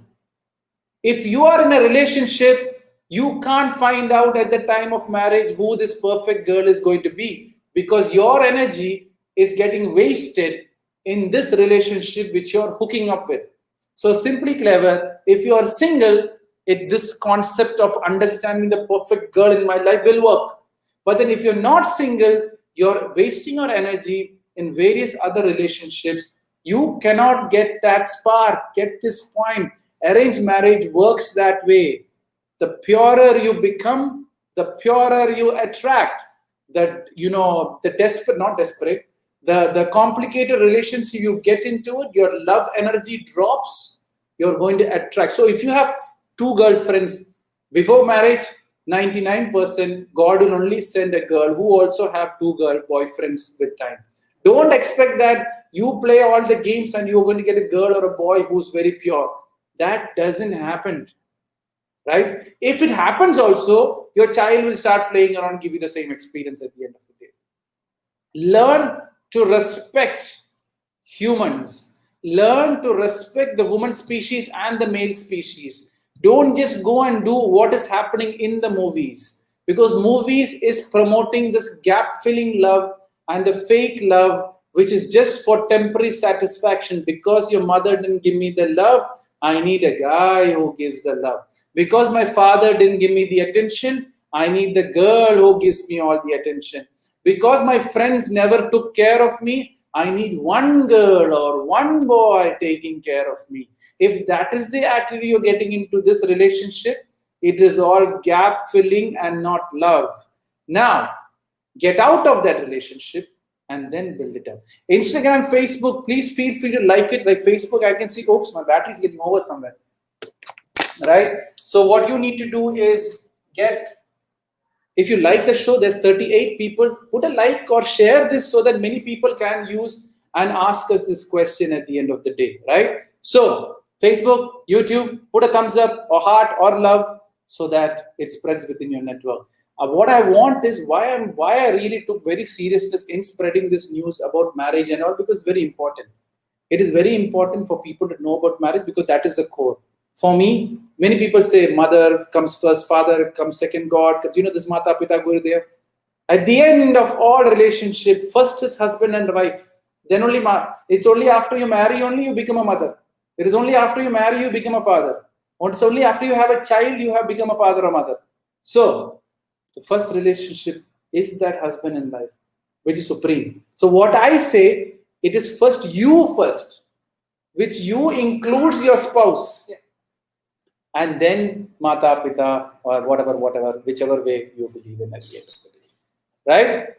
If you are in a relationship, you can't find out at the time of marriage who this perfect girl is going to be because your energy is getting wasted in this relationship which you're hooking up with. So Simply Clever, if you are single, this concept of understanding the perfect girl in my life will work. But then if you're not single, you're wasting your energy in various other relationships. You cannot get that spark, get this point. Arranged marriage works that way. The purer you become, the purer you attract. The complicated relationship you get into it, your love energy drops, you're going to attract. So if you have 2 girlfriends before marriage, 99% God will only send a girl who also have 2 boyfriends with time. Don't expect that you play all the games and you're going to get a girl or a boy who's very pure. That doesn't happen. Right? If it happens also, your child will start playing around, give you the same experience at the end of the day. Learn to respect humans. Learn to respect the woman species and the male species. Don't just go and do what is happening in the movies. Because movies is promoting this gap-filling love and the fake love, which is just for temporary satisfaction. Because your mother didn't give me the love, I need a guy who gives the love. Because my father didn't give me the attention, I need the girl who gives me all the attention. Because my friends never took care of me, I need one girl or one boy taking care of me. If that is the attitude you're getting into this relationship, it is all gap filling and not love. Now, get out of that relationship and then build it up. Instagram, Facebook, please feel free to like it. Like Facebook, I can see, oops, my battery is getting over somewhere. Right? So what you need to do is if you like the show, there's 38 people, put a like or share this so that many people can use and ask us this question at the end of the day, right? So Facebook, YouTube, put a thumbs up or heart or love so that it spreads within your network. What I want is why I really took very seriousness in spreading this news about marriage and all, because it's very important. It is very important for people to know about marriage because that is the core. For me, many people say mother comes first, father comes second, God comes, this Mata Pita Gurudev. At the end of all relationship, first is husband and wife. Then only it's only after you marry only you become a mother. It is only after you marry you become a father. It's only after you have a child you have become a father or mother. So the first relationship is that husband and wife, which is supreme. So what I say, it is first, which you includes your spouse. Yeah. And then Mata, Pita, or whatever, whichever way you believe in at the end of the day. Right?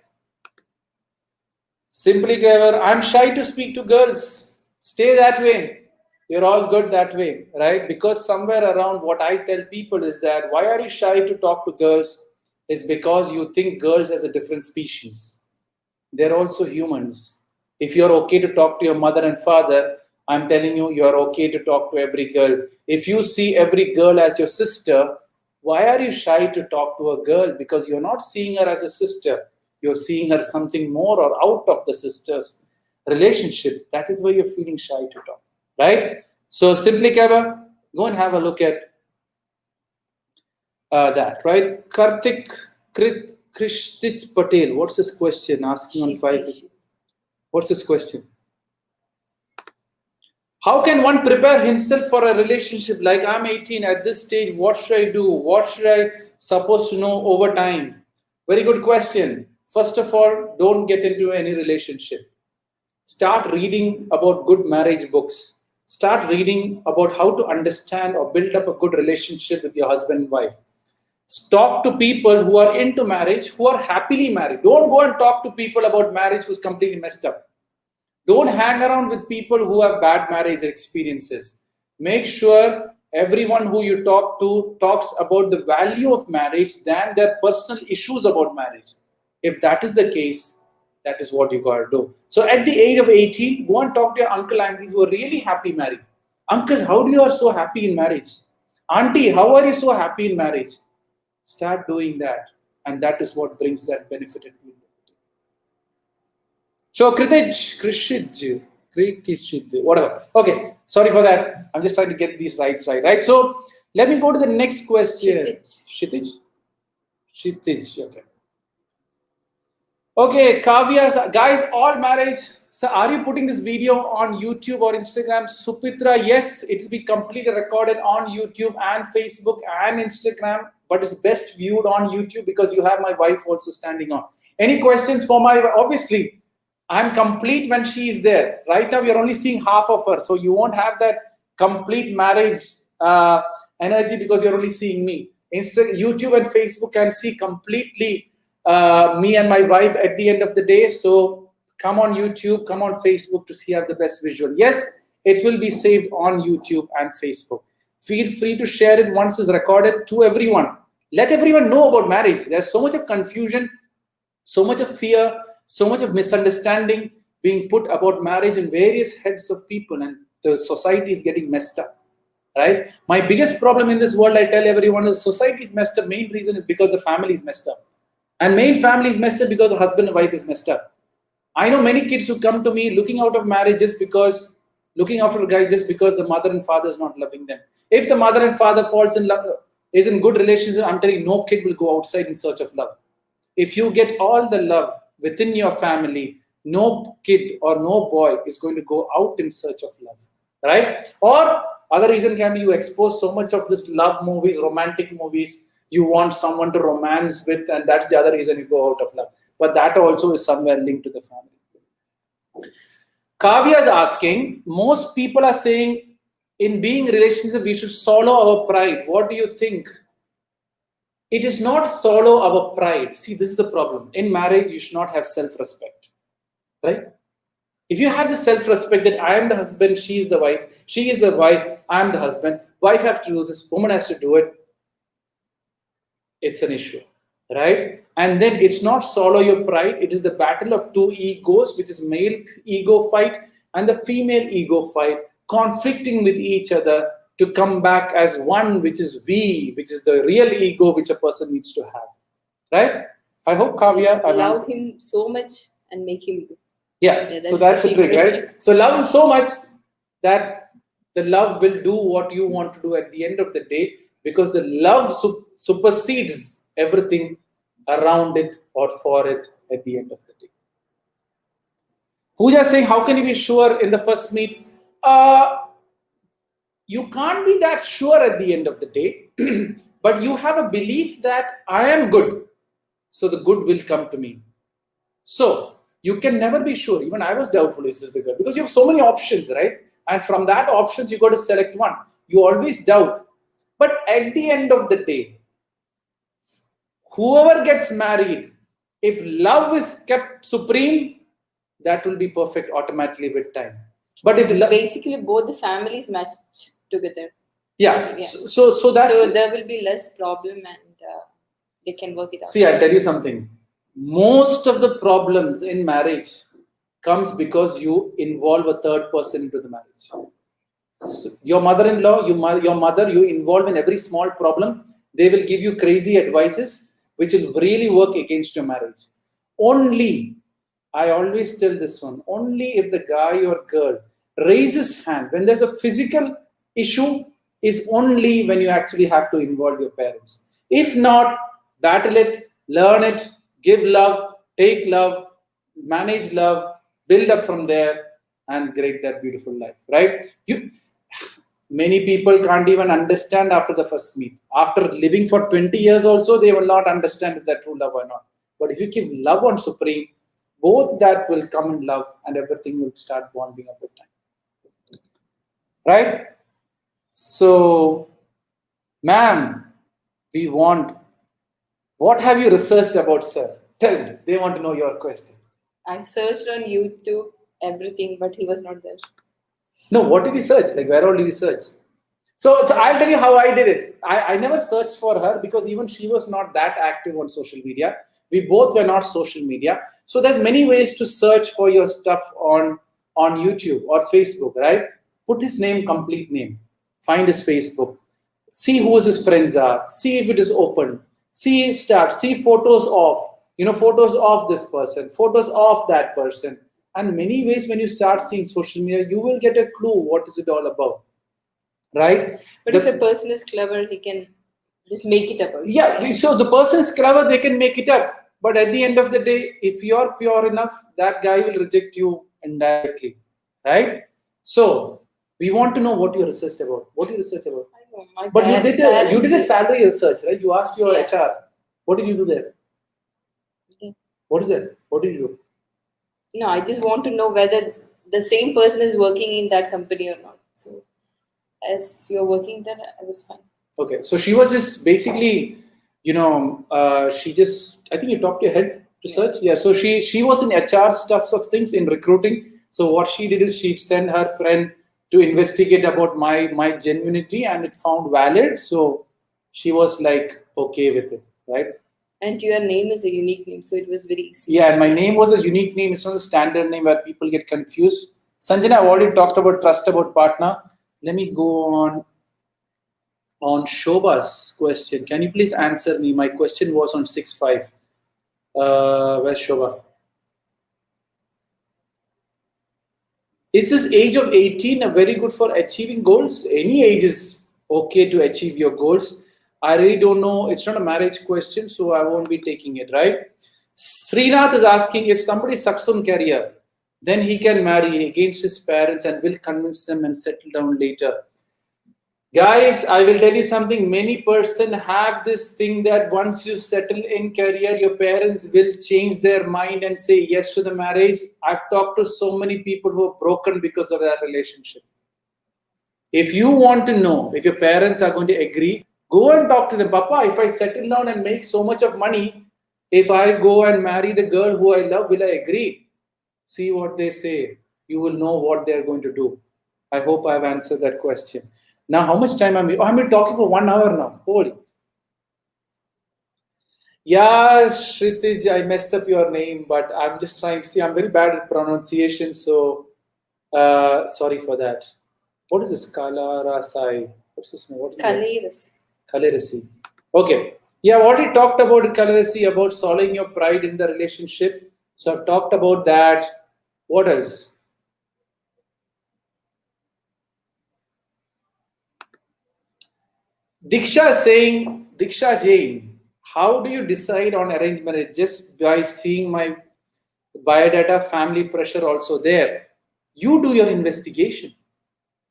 Simply clever. I'm shy to speak to girls. Stay that way. You're all good that way, right? Because somewhere around what I tell people is that why are you shy to talk to girls? Is because you think girls as a different species. They're also humans. If you're okay to talk to your mother and father, I'm telling you, you're okay to talk to every girl. If you see every girl as your sister, why are you shy to talk to a girl? Because you're not seeing her as a sister. You're seeing her something more or out of the sister's relationship. That is why you're feeling shy to talk, right? So simply, Keva, go and have a look at that, right? Karthik Krishtich Patel, what's his question? Asking on 5. What's his question? How can one prepare himself for a relationship? Like, I'm 18 at this stage, what should I do? What should I supposed to know over time? Very good question. First of all, don't get into any relationship. Start reading about good marriage books. Start reading about how to understand or build up a good relationship with your husband and wife. Talk to people who are into marriage, who are happily married. Don't go and talk to people about marriage who's completely messed up. Don't hang around with people who have bad marriage experiences. Make sure everyone who you talk to talks about the value of marriage than their personal issues about marriage. If that is the case, that is what you got to do. So at the age of 18, go and talk to your uncle, aunties who are really happy married. Uncle, how do you are so happy in marriage? Auntie, how are you so happy in marriage? Start doing that. And that is what brings that benefit at the end. So Krishij, whatever. Okay, sorry for that. I'm just trying to get these right. So let me go to the next question. Shitij. Okay. Okay, Kavya, guys, all marriage. So are you putting this video on YouTube or Instagram? Supitra, yes, it will be completely recorded on YouTube and Facebook and Instagram, but it's best viewed on YouTube because you have my wife also standing on. Any questions for my, obviously, I'm complete when she is there. Right now, you're only seeing half of her. So you won't have that complete marriage energy because you're only seeing me. Instead, YouTube and Facebook can see completely me and my wife at the end of the day. So come on YouTube, come on Facebook to see have the best visual. Yes, it will be saved on YouTube and Facebook. Feel free to share it once it's recorded to everyone. Let everyone know about marriage. There's so much of confusion, so much of fear, so much of misunderstanding being put about marriage in various heads of people, and the society is getting messed up, right? My biggest problem in this world, I tell everyone, is society is messed up. Main reason is because the family is messed up. And main family is messed up because the husband and wife is messed up. I know many kids who come to me looking out of marriage looking after a guy just because the mother and father is not loving them. If the mother and father falls in love, is in good relationship, I'm telling you, no kid will go outside in search of love. If you get all the love within your family, no kid or no boy is going to go out in search of love, right? Or other reason can be you expose so much of this love movies, romantic movies, you want someone to romance with, and that's the other reason you go out of love. But that also is somewhere linked to the family. Kavya is asking, most people are saying in being in relationship, we should swallow our pride. What do you think? It is not swallow our pride. See, this is the problem. In marriage, you should not have self-respect, right? If you have the self-respect that I am the husband, she is the wife, she is the wife, I am the husband, wife has to do this, woman has to do it, it's an issue, right? And then it's not swallow your pride, it is the battle of two egos, which is male ego fight and the female ego fight, conflicting with each other to come back as one, which is we, which is the real ego which a person needs to have. right? I hope Kavya, I've Love answered. him so much and make him do. Yeah, so that's that's the the trick, secret. right? So love him so much that the love will do what you want to do at the end of the day, because the love supersedes everything around it or for it at the end of the day. Pooja is saying, how can you be sure in the first meet? You can't be that sure at the end of the day, but you have a belief that I am good, so the good will come to me. So you can never be sure. Even I was doubtful, is this the girl? Because you have so many options, right? And from that options, you got to select one. You always doubt. But at the end of the day, whoever gets married, if love is kept supreme, that will be perfect automatically with time. But if basically both the families match together. Yeah. So there will be less problem and they can work it out. See, I'll tell you something. Most of the problems in marriage comes because you involve a third person into the marriage. So your mother-in-law, your mother, you involve in every small problem. They will give you crazy advices which will really work against your marriage. Only, I always tell this one, only if the guy or girl raises hand when there's a physical issue is only when you actually have to involve your parents. If not, battle it, learn it, give love, take love, manage love, build up from there, and create that beautiful life, right? Many people can't even understand after the first meet. After living for 20 years also, they will not understand if that's true love or not. But if you keep love on supreme, both that will come in love and everything will start bonding up with time. Right? So, ma'am, we want, what have you researched about sir? Tell me, they want to know your question. I searched on YouTube, everything, but he was not there. No, what did you search? Like, where all did you search? So I'll tell you how I did it. I never searched for her because even she was not that active on social media. We both were not social media. So there's many ways to search for your stuff on YouTube or Facebook, right? Put his name, complete name. Find his Facebook. See who his friends are. See if it is open. See photos of, photos of this person, photos of that person. And many ways when you start seeing social media, you will get a clue what is it all about. Right? But if a person is clever, he can just make it up. Yeah, so the person is clever, they can make it up. But at the end of the day, if you're pure enough, that guy will reject you indirectly. Right? So we want to know what you researched about. What do you research about? I know, but you did a salary research, right? You asked your HR. What did you do there? Okay. What is it? What did you do? No, I just want to know whether the same person is working in that company or not. So as you're working there, I was fine. Okay, so she was just basically, she just, I think you talked to your head research. Yeah, so she was in HR stuffs of things in recruiting. So what she did is she'd send her friend to investigate about my genuinity, and it found valid. So she was like okay with it, right? And your name is a unique name, so it was very easy. Yeah, and my name was a unique name. It's not a standard name where people get confused. Sanjana, I've already talked about trust about partner. Let me go on Shobha's question. Can you please answer me? My question was on 6-5. Where's Shobha? Is this age of 18 very good for achieving goals? Any age is okay to achieve your goals. I really don't know. It's not a marriage question, so I won't be taking it, right? Srinath is asking if somebody is successful in career, then he can marry against his parents and will convince them and settle down later. Guys, I will tell you something. Many person have this thing that once you settle in career, your parents will change their mind and say yes to the marriage. I've talked to so many people who are broken because of that relationship. If you want to know if your parents are going to agree, go and talk to them. Papa, if I settle down and make so much of money, if I go and marry the girl who I love, will I agree? See what they say. You will know what they're going to do. I hope I've answered that question. Now, how much time am I? I've been talking for 1 hour now. Holy. Yeah, Shritij, I messed up your name, but I'm just trying to see. I'm very bad at pronunciation, so sorry for that. What is this? Kalarasai. What's this name? What is Kalerasi. Kalerasi. Okay. Yeah, I've already talked about Kalarasi, about swallowing your pride in the relationship. So I've talked about that. What else? Diksha is saying, Diksha Jain, how do you decide on arranged marriage? Just by seeing my biodata, family pressure also there. You do your investigation,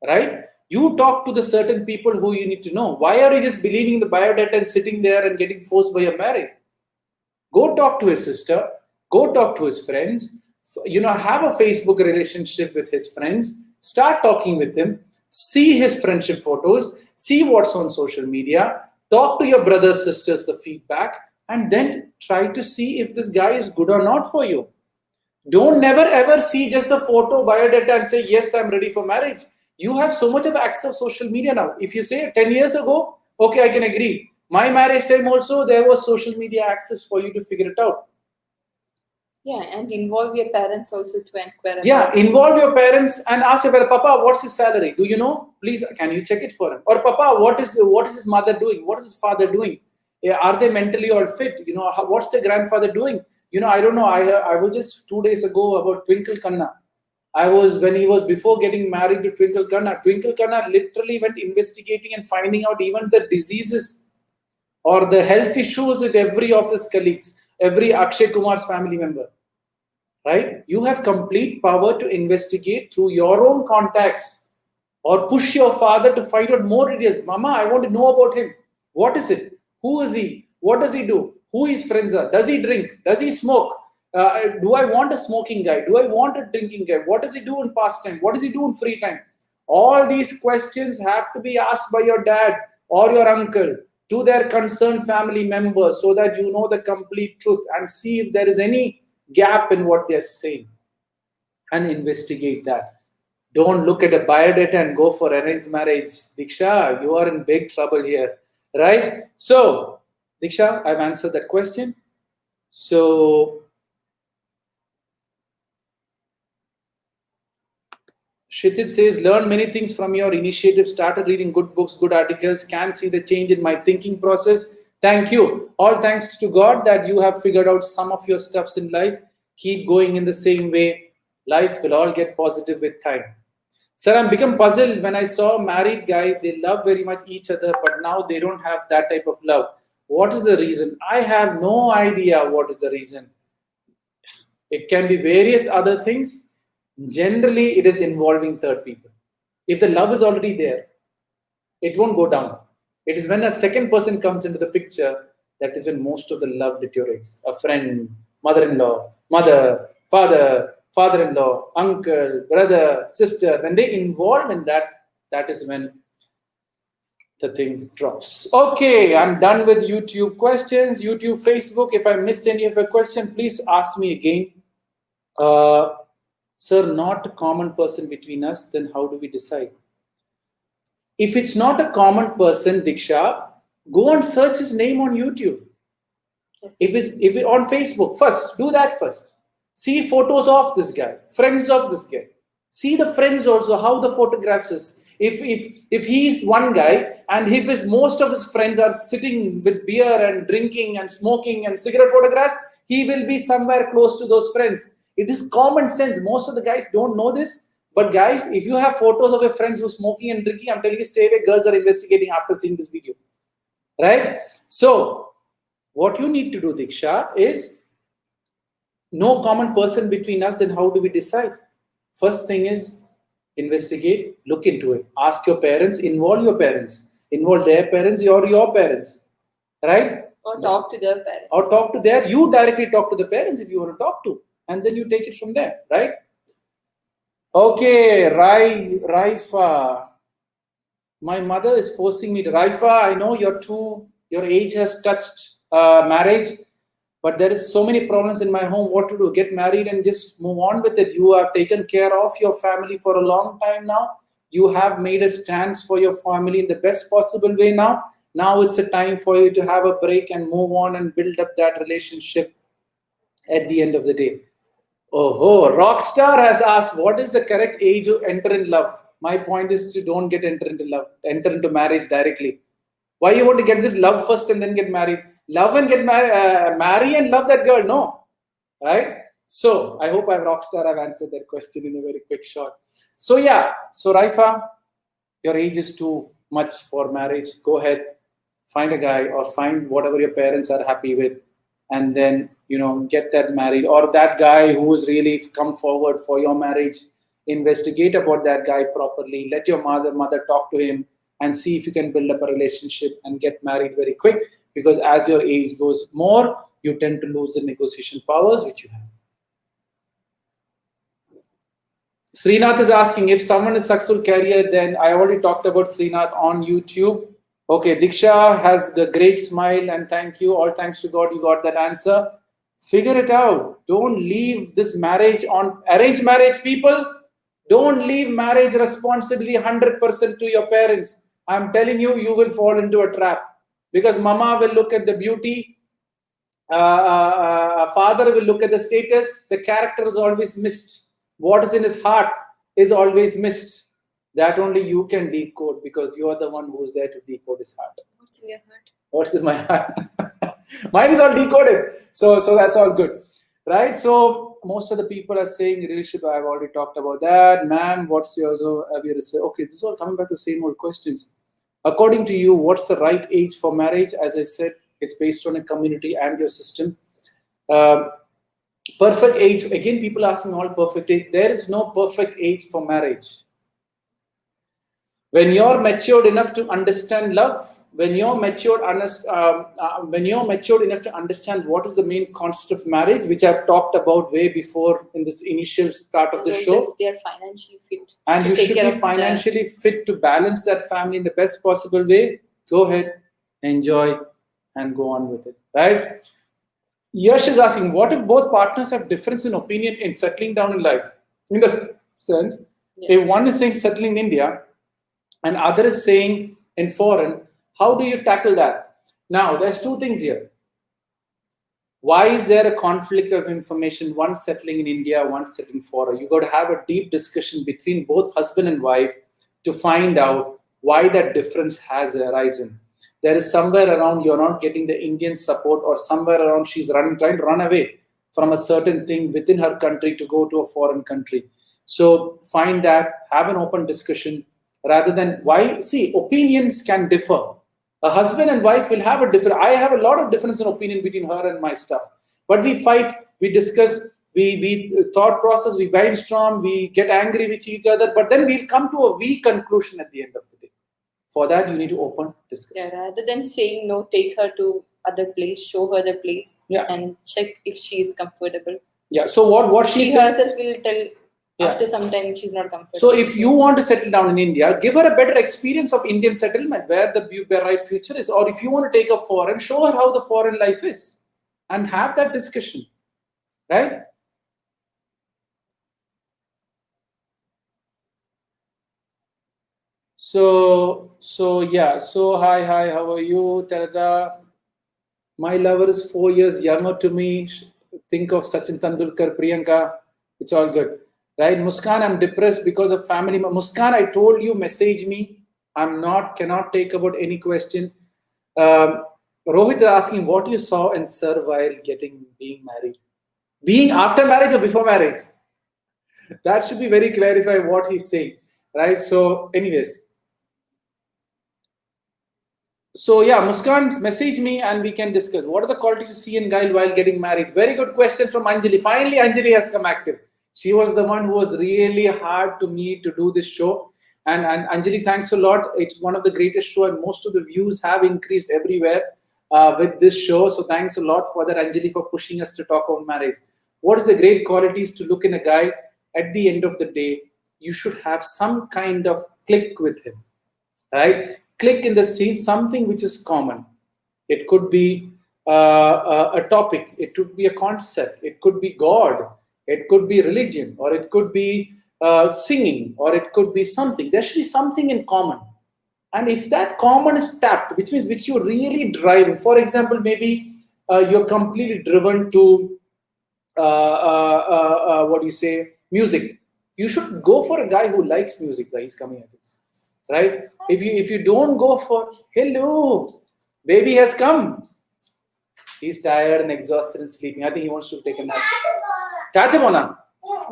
right? You talk to the certain people who you need to know. Why are you just believing the biodata and sitting there and getting forced by your marriage? Go talk to his sister, go talk to his friends, have a Facebook relationship with his friends, start talking with him, see his friendship photos, see what's on social media, talk to your brothers, sisters, the feedback, and then try to see if this guy is good or not for you. Don't never ever see just a photo, biodata, and say, yes, I'm ready for marriage. You have so much of access to social media now. If you say 10 years ago, okay, I can agree. My marriage time also, there was social media access for you to figure it out. Yeah, and involve your parents also to inquire. Yeah, involve your parents and ask your Papa, what's his salary? Do you know? Please, can you check it for him? Or Papa, what is his mother doing? What is his father doing? Are they mentally all fit? What's the grandfather doing? I don't know. I was just 2 days ago about Twinkle Kanna. When he was before getting married to Twinkle Kanna. Twinkle Kanna literally went investigating and finding out even the diseases or the health issues with every of his colleagues, every Akshay Kumar's family member. Right? You have complete power to investigate through your own contacts or push your father to find out more details. Mama, I want to know about him. What is it? Who is he? What does he do? Who his friends are? Does he drink? Does he smoke? Do I want a smoking guy? Do I want a drinking guy? What does he do in pastime? What does he do in free time? All these questions have to be asked by your dad or your uncle to their concerned family members so that you know the complete truth and see if there is any gap in what they're saying and investigate that. Don't look at a biodata and go for arranged marriage. Diksha, you are in big trouble here, right? So, Diksha, I've answered that question. So, Shitid says, learn many things from your initiative, started reading good books, good articles, can see the change in my thinking process. Thank you. All thanks to God that you have figured out some of your stuffs in life. Keep going in the same way. Life will all get positive with time. Sir, I'm become puzzled when I saw a married guy. They love very much each other, but now they don't have that type of love. What is the reason? I have no idea what is the reason. It can be various other things. Generally, it is involving third people. If the love is already there, it won't go down. It is when a second person comes into the picture that is when most of the love deteriorates. A friend, mother-in-law, mother, father, father-in-law, uncle, brother, sister, when they involve in that, that is when the thing drops. Okay, I'm done with YouTube questions. YouTube, Facebook, if I missed any of your question, please ask me again. Sir, not a common person between us, then how do we decide? If it's not a common person, Diksha, go and search his name on YouTube. If it on Facebook, first, do that first. See photos of this guy, friends of this guy. See the friends also, how the photographs is. If he's one guy and if most of his friends are sitting with beer and drinking and smoking and cigarette photographs, he will be somewhere close to those friends. It is common sense. Most of the guys don't know this. But guys, if you have photos of your friends who are smoking and drinking, I'm telling you, stay away. Girls are investigating after seeing this video. Right? So, what you need to do, Diksha, is no common person between us, then how do we decide? First thing is investigate, look into it. Ask your parents, involve your parents. Involve their parents or your parents. Right? Or talk to their parents. Or talk to you directly talk to the parents if you want to talk to. And then you take it from there, right? Okay, Raifa. My mother is forcing me to. Raifa, I know your age has touched marriage, but there is so many problems in my home. What to do? Get married and just move on with it. You have taken care of your family for a long time now. You have made a stance for your family in the best possible way now. Now it's a time for you to have a break and move on and build up that relationship at the end of the day. Oh, Rockstar has asked, what is the correct age to enter in love? My point is to don't enter into marriage directly. Why you want to get this love first and then get married? love and get married, marry and love that girl. No, right? So I hope I'm rockstar. I've answered that question in a very quick shot. So yeah, so Raifa, your age is too much for marriage. Go ahead, find a guy or find whatever your parents are happy with, and then get that married, or that guy who's really come forward for your marriage. Investigate about that guy properly. Let your mother talk to him and see if you can build up a relationship and get married very quick, because as your age goes more, you tend to lose the negotiation powers which you have. Srinath is asking, if someone is successful career, then I already talked about Srinath on YouTube. Okay, Diksha has the great smile and thank you. All thanks to God, you got that answer. Figure it out. Don't leave this marriage on arranged marriage, people. Don't leave marriage responsibility 100% to your parents. I'm telling you, you will fall into a trap, because mama will look at the beauty, father will look at the status, the character is always missed. What is in his heart is always missed. That only you can decode, because you are the one who's there to decode his heart. What's in your heart? What's in my heart? Mine is all decoded. So that's all good. Right? So most of the people are saying relationship, I've already talked about that. Ma'am, what's yours? Have you say? Okay, this is all coming back to the same old questions. According to you, what's the right age for marriage? As I said, it's based on a community and your system. Perfect age, again, people asking all perfect age. There is no perfect age for marriage. When you're matured enough to understand love, when you're matured enough to understand what is the main concept of marriage, which I've talked about way before in this initial start of the show. If they're financially fit. And you should be financially fit to balance that family in the best possible way. Go ahead, enjoy, and go on with it, right? Yash is asking, what if both partners have difference in opinion in settling down in life? In the sense, if one is saying settle in India and other is saying in foreign, how do you tackle that? Now, there's two things here. Why is there a conflict of information, one settling in India, one settling foreign? You got to have a deep discussion between both husband and wife to find out why that difference has arisen. There is somewhere around you're not getting the Indian support, or somewhere around she's trying to run away from a certain thing within her country to go to a foreign country. So find that, have an open discussion rather than why. See, opinions can differ. A husband and wife will have a different. I have a lot of difference in opinion between her and my stuff. But we fight, we discuss, we thought process, we brainstorm, we get angry with each other, but then we'll come to a weak conclusion at the end of the day. For that, you need to open discussion. Yeah, rather than saying no, take her to other place, show her the place, and check if she is comfortable. Yeah. So what she herself will tell. After some time, she's not comfortable. So if you want to settle down in India, give her a better experience of Indian settlement, where the right future is. Or if you want to take a foreign, show her how the foreign life is, and have that discussion, right? So yeah. So hi, how are you, Terada? My lover is 4 years younger to me. Think of Sachin Tendulkar, Priyanka. It's all good. Right, Muskan, I'm depressed because of family. Muskan, I told you, message me. Cannot take about any question. Rohit is asking what you saw in Sir while being married. Being after marriage or before marriage? That should be very clarified what he's saying, right? So, anyways. So yeah, Muskan, message me and we can discuss. What are the qualities you see in guy while getting married? Very good question from Anjali. Finally, Anjali has come active. She was the one who was really hard to me to do this show. And Anjali, thanks a lot. It's one of the greatest show, and most of the views have increased everywhere with this show. So thanks a lot for that, Anjali, for pushing us to talk about marriage. What is the great qualities to look in a guy? At the end of the day, you should have some kind of click with him, right? Click in the scene, something which is common. It could be a topic. It could be a concept. It could be God. It could be religion, or it could be singing, or it could be something. There should be something in common. And if that common is tapped, which means which you really drive, for example, maybe you're completely driven to, music. You should go for a guy who likes music. He's coming at it, right? If you don't go for, hello, baby has come. He's tired and exhausted and sleeping. I think he wants to take a nap. Tata Mona.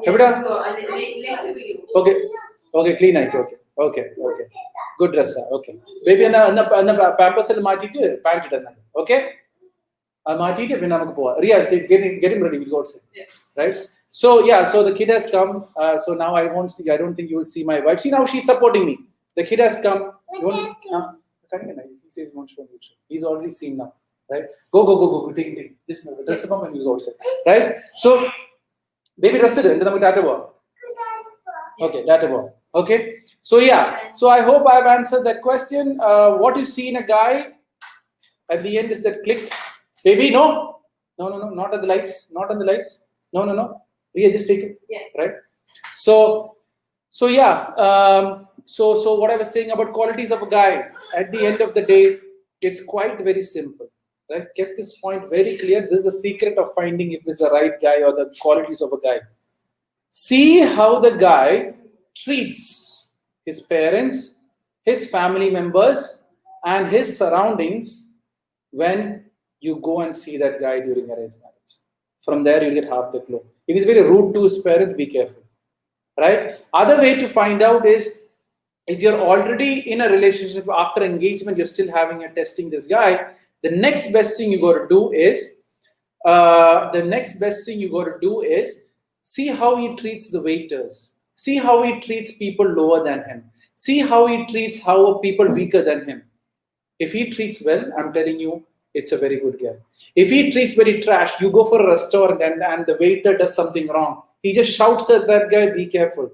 Yeah, let's go. Later we do. Okay, clean night. Okay. Good dress. Okay. Baby, anna pampers and maatittu pant idanna. Okay. Maatittu pinna namakku pova. Ria, get him ready. We'll go outside. Yeah. Right. So yeah, so the kid has come. So now I don't think you will see my wife. See, now she's supporting me. The kid has come. He says he wants to show you. He's already seen now. Right? Go. Take it. This move. Dress up and we'll go outside. Right? So baby dress it. And then we tata bo. Okay, tata bo. Okay. So yeah. So I hope I've answered that question. What you see in a guy at the end is that click. Baby, no, not at the lights. Not on the lights. No. Ria, just take it. Yeah. Right. So yeah. So what I was saying about qualities of a guy, at the end of the day, it's quite very simple. Right? Get this point very clear. This is a secret of finding if it's the right guy or the qualities of a guy. See how the guy treats his parents, his family members, and his surroundings when you go and see that guy during arranged marriage. From there, you'll get half the clue. If he's very rude to his parents, be careful. Right? Other way to find out is if you're already in a relationship after engagement, you're still having a testing this guy. The next best thing you got to do is see how he treats the waiters. See how he treats people lower than him. See how he treats people weaker than him. If he treats well, I'm telling you, it's a very good guy. If he treats very trash, you go for a restaurant and the waiter does something wrong. He just shouts at that guy, be careful.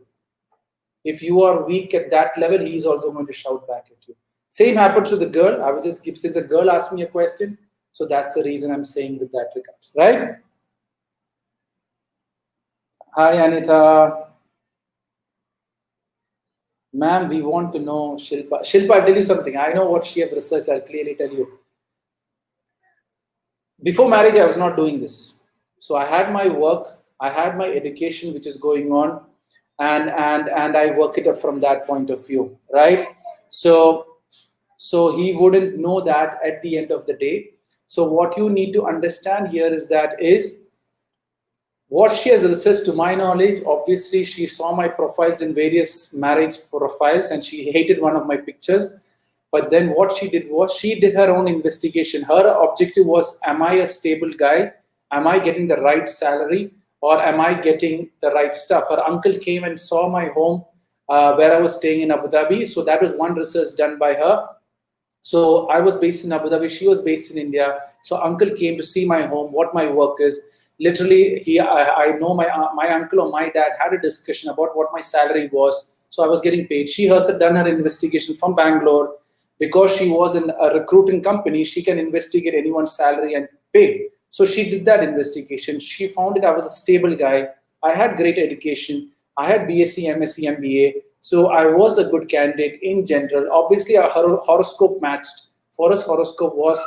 If you are weak at that level, he is also going to shout back at you. Same happens to the girl. I will just give, since a girl asked me a question, so that's the reason I'm saying with that regards, right? Hi, Anita. Ma'am, we want to know Shilpa. Shilpa, I'll tell you something. I know what she has researched. I'll clearly tell you. Before marriage, I was not doing this. So I had my work, I had my education, which is going on, and I work it up from that point of view, right? So he wouldn't know that at the end of the day. So what you need to understand here is what she has researched, to my knowledge. Obviously, she saw my profiles in various marriage profiles and she hated one of my pictures. But then what she did was she did her own investigation. Her objective was, am I a stable guy? Am I getting the right salary? Or am I getting the right stuff? Her uncle came and saw my home where I was staying in Abu Dhabi. So that was one research done by her. So I was based in Abu Dhabi. She was based in India. So uncle came to see my home, what my work is. Literally, I know my uncle or my dad had a discussion about what my salary was. So I was getting paid. She herself done her investigation from Bangalore. Because she was in a recruiting company, she can investigate anyone's salary and pay. So she did that investigation. She found it I was a stable guy. I had great education. I had BSc, MSc, MBA. So I was a good candidate in general. Obviously, our horoscope matched. For us, horoscope was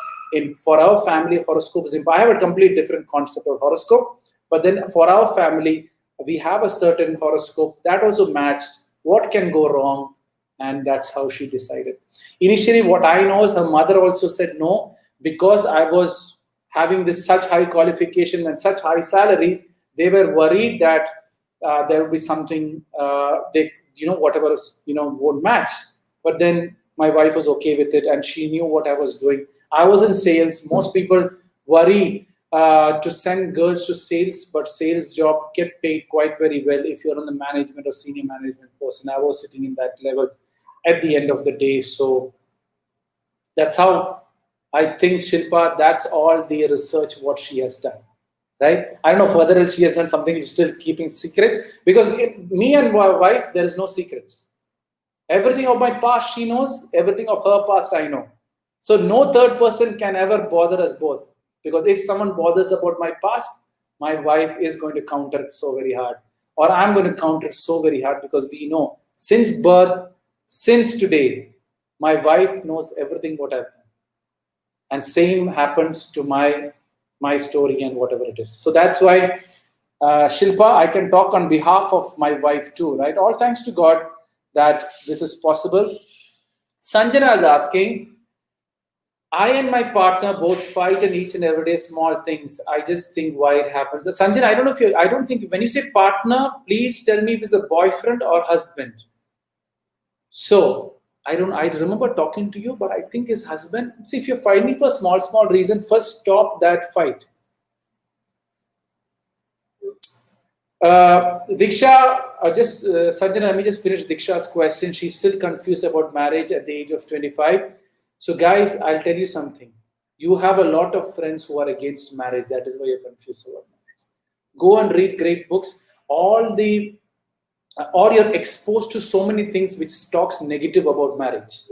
for our family, horoscope is I have a completely different concept of horoscope. But then for our family, we have a certain horoscope that also matched. What can go wrong? And that's how she decided. Initially, what I know is her mother also said no, because I was having this such high qualification and such high salary. They were worried that there will be something whatever won't match. But then my wife was okay with it, and she knew what I was doing. I was in sales. Most people worry to send girls to sales, but sales job get paid quite very well if you're on the management or senior management post. And I was sitting in that level at the end of the day. So that's how I think, Shilpa, that's all the research what she has done, right? I don't know further else she has done something is still keeping secret, because me and my wife, there is no secrets. Everything of my past she knows, everything of her past I know. So no third person can ever bother us both, because if someone bothers about my past, my wife is going to counter it so very hard, or I'm going to counter it so very hard, because we know since birth, since today, my wife knows everything what I've done. And same happens to my story and whatever it is. So that's why, Shilpa, I can talk on behalf of my wife too, right? All thanks to God that this is possible. Sanjana is asking, I and my partner both fight in each and every day small things. I just think why it happens. Sanjay, I don't know if you, I don't think when you say partner, please tell me if it's a boyfriend or husband. So I remember talking to you, but I think his husband. See, if you're fighting for small reason, first stop that fight. Diksha, Sanjana, let me just finish Diksha's question. She's still confused about marriage at the age of 25. So, guys, I'll tell you something. You have a lot of friends who are against marriage. That is why you're confused about marriage. Go and read great books. Or you're exposed to so many things which talks negative about marriage,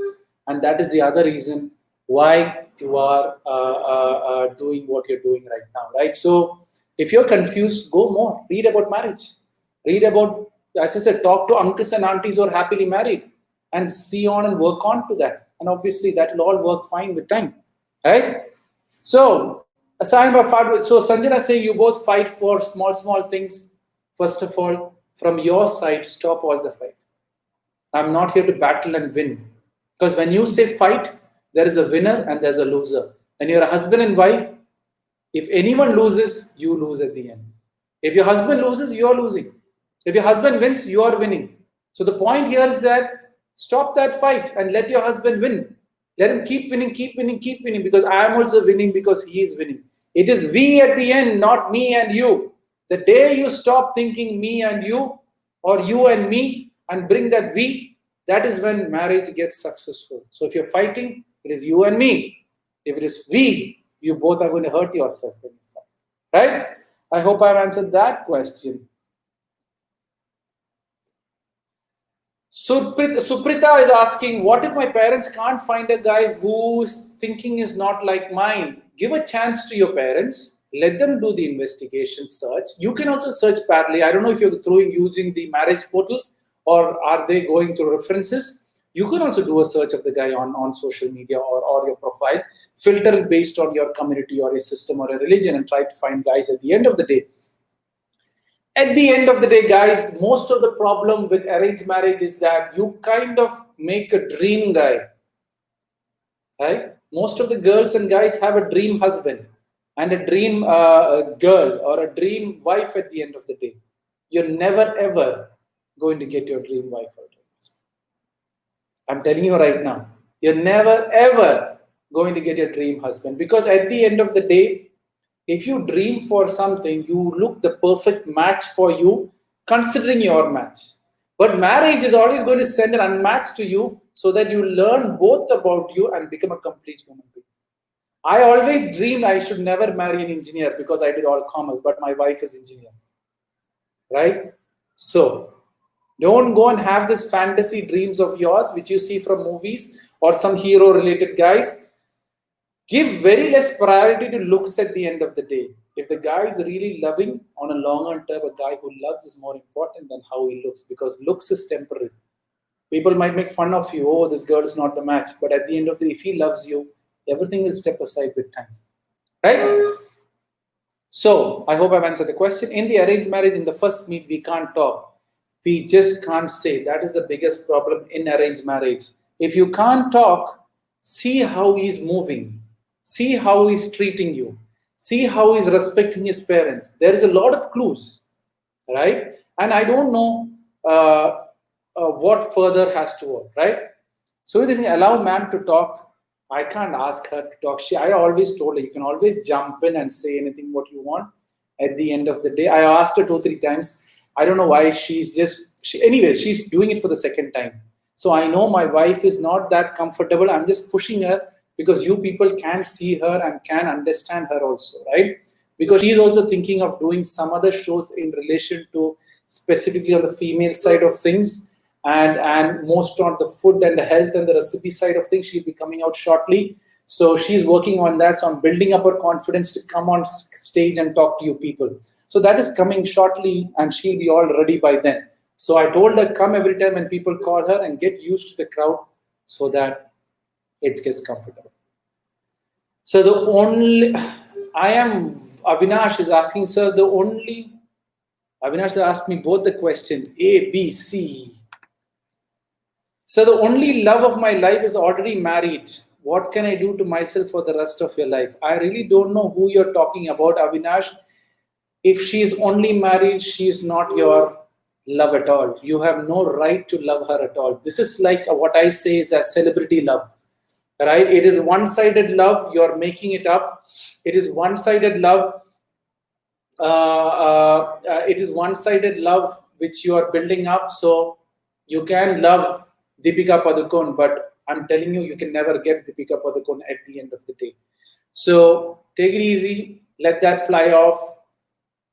and that is the other reason why you are doing what you're doing right now, right? So if you're confused, go more, read about marriage, read about, as I said, talk to uncles and aunties who are happily married and see on and work on to that, and obviously that will all work fine with time, right? So so Sanjana saying you both fight for small things. First of all, from your side, stop all the fight. I'm not here to battle and win. Because when you say fight, there is a winner and there's a loser. When you're a husband and wife, if anyone loses, you lose at the end. If your husband loses, you're losing. If your husband wins, you are winning. So the point here is that stop that fight and let your husband win. Let him keep winning, because I am also winning because he is winning. It is we at the end, not me and you. The day you stop thinking me and you, or you and me, and bring that we, that is when marriage gets successful. So if you're fighting, it is you and me. If it is we, you both are going to hurt yourself when you fight. Right? I hope I've answered that question. Suprita is asking, what if my parents can't find a guy whose thinking is not like mine? Give a chance to your parents. Let them do the investigation search. You can also search parallelly. I don't know if you're using the marriage portal or are they going to references. You can also do a search of the guy on social media or your profile. Filter it based on your community or your system or a religion and try to find guys at the end of the day. At the end of the day, guys, most of the problem with arranged marriage is that you kind of make a dream guy. Right? Most of the girls and guys have a dream husband and a dream girl or a dream wife at the end of the day. You're never ever going to get your dream wife or dream husband. I'm telling you right now, you're never ever going to get your dream husband, because at the end of the day, if you dream for something, you look the perfect match for you, considering your match. But marriage is always going to send an unmatched to you so that you learn both about you and become a complete human being. I always dreamed I should never marry an engineer because I did all commerce, but my wife is engineer. Right? So don't go and have this fantasy dreams of yours, which you see from movies or some hero related guys. Give very less priority to looks at the end of the day. If the guy is really loving on a longer term, a guy who loves is more important than how he looks, because looks is temporary. People might make fun of you, oh, this girl is not the match. But at the end of the day, if he loves you, everything will step aside with time. Right? So I hope I've answered the question. In the arranged marriage, in the first meet, we can't talk. We just can't say. That is the biggest problem in arranged marriage. If you can't talk, see how he's moving. See how he's treating you. See how he's respecting his parents. There is a lot of clues, right? And I don't know what further has to work, right? So this allow ma'am to talk. I can't ask her to talk. I always told her, you can always jump in and say anything what you want. At the end of the day, I asked her 2-3 times. I don't know why she's doing it for the second time. So I know my wife is not that comfortable. I'm just pushing her, because you people can see her and can understand her also, right? Because she's also thinking of doing some other shows in relation to specifically on the female side of things, and most on the food and the health and the recipe side of things. She'll be coming out shortly. So she's working on that. So I'm building up her confidence to come on stage and talk to you people. So that is coming shortly, and she'll be all ready by then. So I told her, come every time when people call her and get used to the crowd so that it gets comfortable. So Avinash is asking, sir, Avinash asked me both the question, A, B, C. So the only love of my life is already married. what can I do to myself for the rest of your life? I really don't know who you're talking about, Avinash. If she's only married, she's not your love at all. You have no right to love her at all. This is like what I say is a celebrity love, right? It is one-sided love. You're making it up. It is one-sided love. It is one-sided love which you are building up. So you can love Deepika Padukone, but I'm telling you, you can never get Deepika Padukone at the end of the day. So take it easy, let that fly off,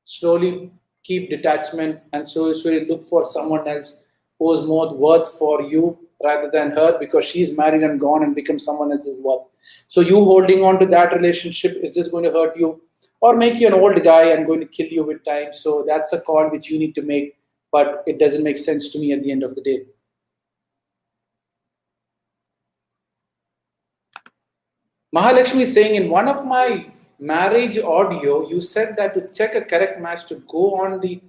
slowly keep detachment, and so look for someone else who's more worth for you rather than her, because she's married and gone and become someone else's worth. So you holding on to that relationship is just going to hurt you or make you an old guy and going to kill you with time. So that's a call which you need to make, but it doesn't make sense to me at the end of the day. Mahalakshmi is saying, in one of my marriage audio, you said that to check a correct match to go on the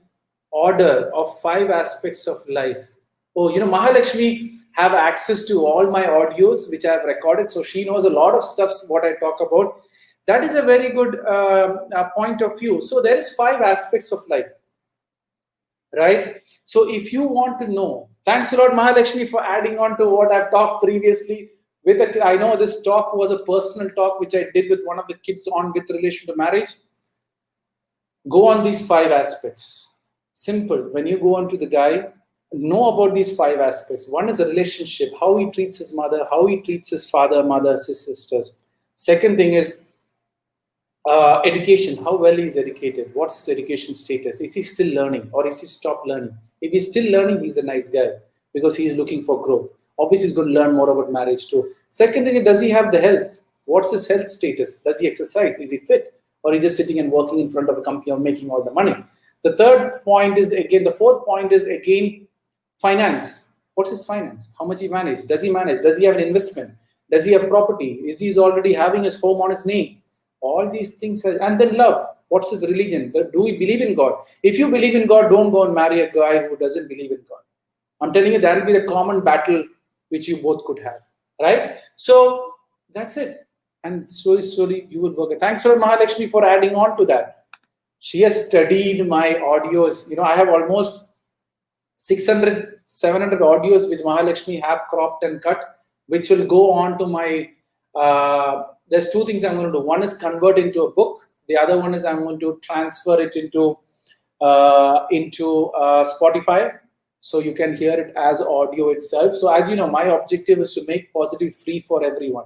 order of 5 aspects of life. Oh, Mahalakshmi have access to all my audios which I have recorded, so she knows a lot of stuff what I talk about. That is a very good point of view. So there is 5 aspects of life, right? So if you want to know, thanks a lot, Mahalakshmi, for adding on to what I've talked previously. I know this talk was a personal talk which I did with one of the kids on with relation to marriage. Go on these 5 aspects. Simple. When you go on to the guy, know about these 5 aspects. One is a relationship, how he treats his mother, how he treats his father, mother, his sisters. Second thing is education, how well he's educated, what's his education status, is he still learning or is he stopped learning? If he's still learning, he's a nice guy because he's looking for growth. Obviously, he's going to learn more about marriage too. Second thing is, does he have the health? What's his health status? Does he exercise? Is he fit? Or is he just sitting and working in front of a company or making all the money? The third point is, again, the fourth point is, again, finance. What's his finance? How much he manage? Does he manage? Does he have an investment? Does he have property? Is he already having his home on his name? All these things. And then love. What's his religion? Do we believe in God? If you believe in God, don't go and marry a guy who doesn't believe in God. I'm telling you, that will be the common battle which you both could have, right? So that's it. And slowly you will work. Thanks for Mahalakshmi for adding on to that. She has studied my audios. I have almost 600, 700 audios which Mahalakshmi have cropped and cut, which will go on to my, there's 2 things I'm going to do. One is convert into a book. The other one is I'm going to transfer it into Spotify, so you can hear it as audio itself. So as you know, my objective is to make positive free for everyone.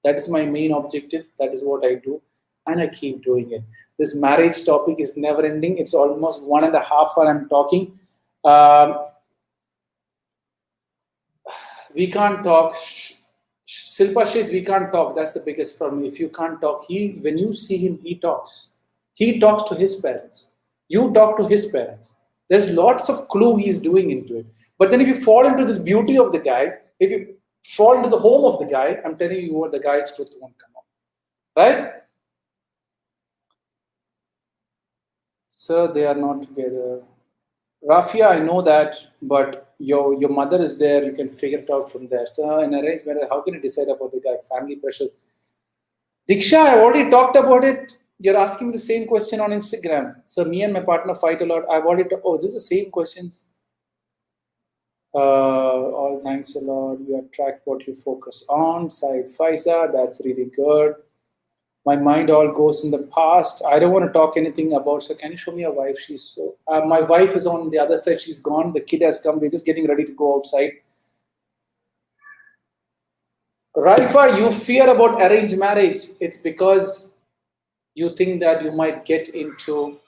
That is my main objective. That is what I do, and I keep doing it. This marriage topic is never ending. It's almost 1.5 hours I'm talking. We can't talk. Silpa says we can't talk. That's the biggest problem. If you can't talk, when you see him, he talks. He talks to his parents. You talk to his parents. There's lots of clue he's doing into it. But then if you fall into this beauty of the guy, if you fall into the home of the guy, I'm telling you what, the guy's truth won't come out. Right? Sir, they are not together. Rafia, I know that, but your mother is there. You can figure it out from there. Sir, in arranged marriage, how can you decide about the guy? Family pressures. Diksha, I already talked about it. You're asking the same question on Instagram. So me and my partner fight a lot. I've already this is the same questions. All thanks a lot. You attract what you focus on. Side Faiza, that's really good. My mind all goes in the past. I don't want to talk anything about. So can you show me your wife? She's so. My wife is on the other side. She's gone. The kid has come. We're just getting ready to go outside. Raifa, you fear about arranged marriage. It's because you think that you might get into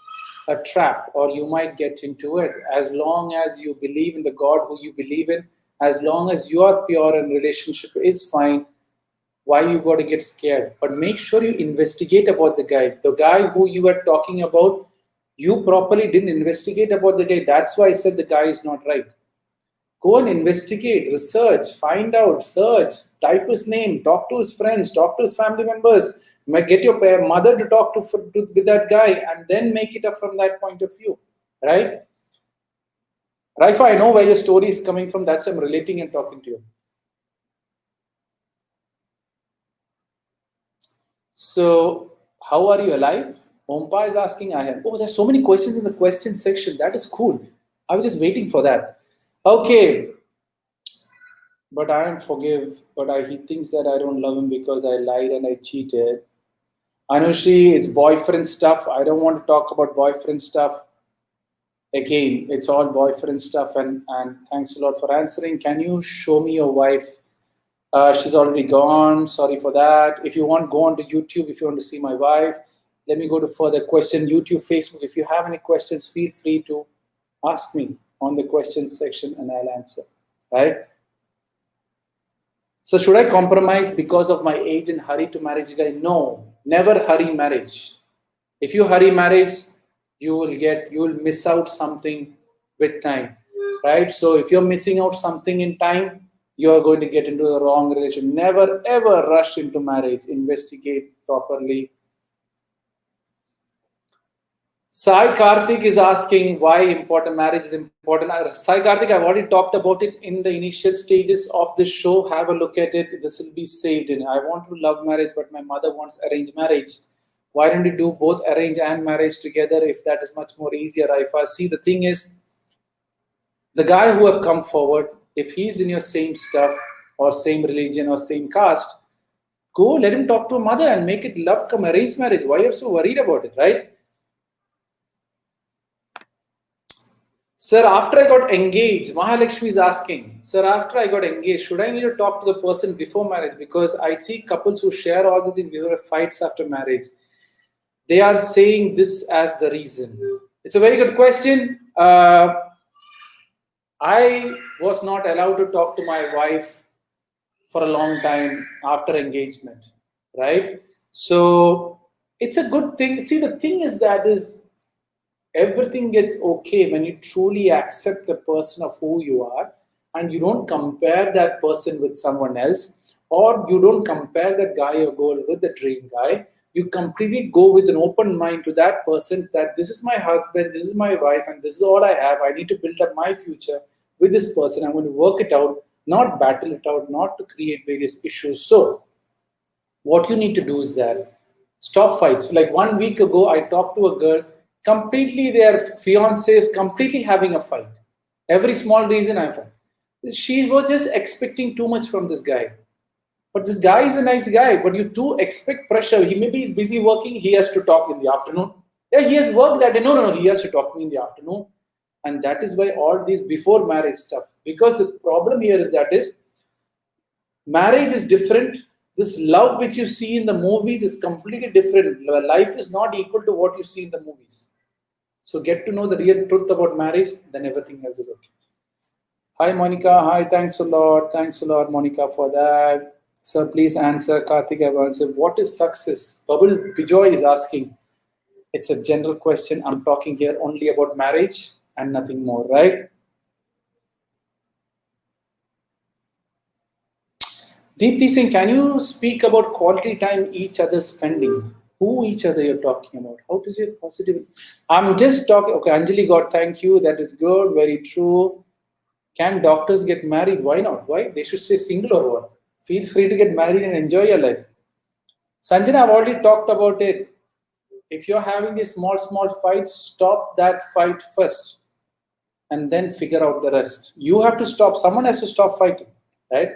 a trap or you might get into it. As long as you believe in the God who you believe in, as long as you are pure and relationship is fine, why you got to get scared? But make sure you investigate about the guy. The guy who you were talking about, you properly didn't investigate about the guy. That's why I said the guy is not right. Go and investigate, research, find out, search, type his name, talk to his friends, talk to his family members, get your mother to talk to with that guy, and then make it up from that point of view, right? Raifa, I know where your story is coming from. That's why I'm relating and talking to you. So, how are you alive? Ompa is asking, I am. Oh, there's so many questions in the question section. That is cool. I was just waiting for that. Okay. But I am forgive. He thinks that I don't love him because I lied and I cheated. Anushri, it's boyfriend stuff. I don't want to talk about boyfriend stuff. Again, it's all boyfriend stuff. And thanks a lot for answering. Can you show me your wife? She's already gone. Sorry for that. If you want, go on to YouTube. If you want to see my wife, let me go to further question. YouTube, Facebook. If you have any questions, feel free to ask me on the questions section and I'll answer. Right? So should I compromise because of my age and hurry to marriage? No, never hurry marriage. If you hurry marriage, you will miss out something with time, right? So if you're missing out something in time, you're going to get into the wrong relation. Never ever rush into marriage. Investigate properly. Sai Karthik is asking why important marriage is important. Sai Karthik, I've already talked about it in the initial stages of this show. Have a look at it. This will be saved in. I want to love marriage, but my mother wants arranged marriage. Why don't you do both arrange and marriage together if that is much more easier? If I see, the thing is, the guy who have come forward, if he's in your same stuff or same religion or same caste, go let him talk to a mother and make it love come arranged marriage. Why are you so worried about it, right? Sir, after I got engaged, Mahalakshmi is asking, sir, after I got engaged, should I need to talk to the person before marriage? Because I see couples who share all the things before fights after marriage. They are saying this as the reason. It's a very good question. I was not allowed to talk to my wife for a long time after engagement, right? So it's a good thing. See, the thing is that is everything gets okay when you truly accept the person of who you are and you don't compare that person with someone else, or you don't compare that guy or girl with the dream guy. You completely go with an open mind to that person that this is my husband, this is my wife, and this is all I have. I need to build up my future with this person. I'm going to work it out, not battle it out, not to create various issues. So what you need to do is that stop fights. Like 1 week ago, I talked to a girl, completely their fiance is completely having a fight. Every small reason I fight. She was just expecting too much from this guy. But this guy is a nice guy, but you too expect pressure. Maybe he's busy working, he has to talk in the afternoon. Yeah, he has work that day. No, he has to talk to me in the afternoon. And that is why all these before marriage stuff. Because the problem here is that is marriage is different. This love which you see in the movies is completely different. Life is not equal to what you see in the movies. So get to know the real truth about marriage, then everything else is okay. Hi, Monica. Hi, thanks a lot. Thanks a lot, Monica, for that. Sir, please answer. Karthik, I've answered. What is success? Bubble Bijoy is asking. It's a general question. I'm talking here only about marriage and nothing more, right? Deepthi Singh, can you speak about quality time each other spending? Who each other you're talking about? How does it positive? I'm just talking. Okay, Anjali God, thank you. That is good. Very true. Can doctors get married? Why not? Why? They should stay single or what? Feel free to get married and enjoy your life. Sanjana, I've already talked about it. If you're having these small fights, stop that fight first and then figure out the rest. You have to stop. Someone has to stop fighting, right?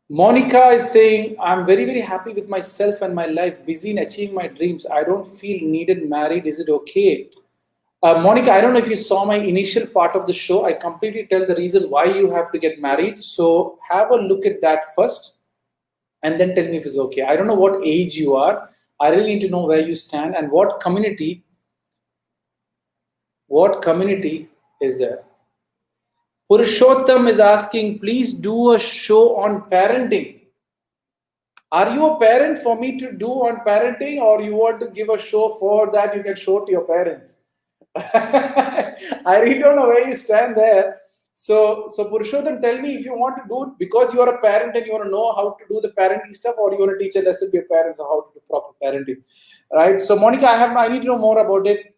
Monica is saying, I'm very, very happy with myself and my life, busy in achieving my dreams. I don't feel needed married. Is it okay? Monica, I don't know if you saw my initial part of the show. I completely tell the reason why you have to get married. So have a look at that first and then tell me if it's okay. I don't know what age you are. I really need to know where you stand and what community is there. Purushottam is asking, please do a show on parenting. Are you a parent for me to do on parenting, or you want to give a show for that you can show to your parents? I really don't know where you stand there. So Purushottam, tell me if you want to do it because you are a parent and you want to know how to do the parenting stuff, or you want to teach a lesson to your parents on how to do proper parenting, right? So Monica, I need to know more about it.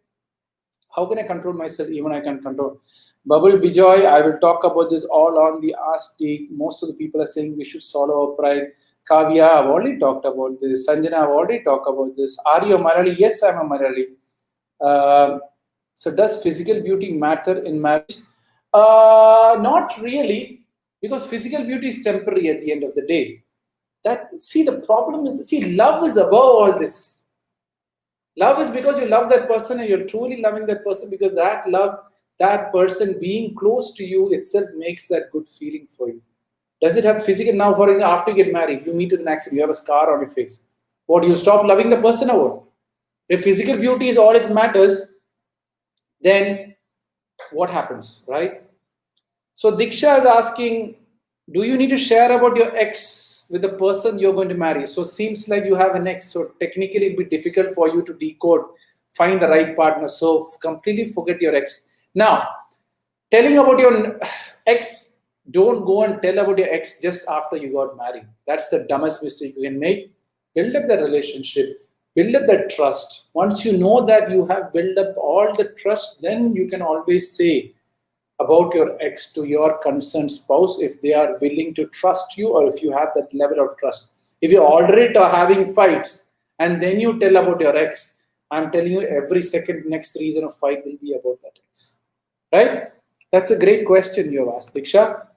How can I control myself? Even I can control. Bubble Bijoy, I will talk about this all on the Ask Deek. Most of the people are saying we should swallow our pride. Kavya, I've already talked about this. Sanjana, I've already talked about this. Are you a Malayali? Yes, I'm a Malayali. So does physical beauty matter in marriage? Not really, because physical beauty is temporary at the end of the day. The problem is, love is above all this. Love is because you love that person and you're truly loving that person, because that love, that person being close to you itself makes that good feeling for you. Does it have physical? Now, for example, after you get married, you meet with an accident, you have a scar on your face. What, do you stop loving the person or what? If physical beauty is all it matters, then what happens, right? So Diksha is asking, do you need to share about your ex with the person you're going to marry? So seems like you have an ex, so technically it'll be difficult for you to decode, find the right partner. So completely forget your ex. Now, telling about your ex, don't go and tell about your ex just after you got married. That's the dumbest mistake you can make. Build up the relationship, build up the trust. Once you know that you have built up all the trust, then you can always say about your ex to your concerned spouse if they are willing to trust you, or if you have that level of trust. If you're already having fights and then you tell about your ex, I'm telling you, every second next reason of fight will be about that ex. Right? That's a great question you have asked, Diksha.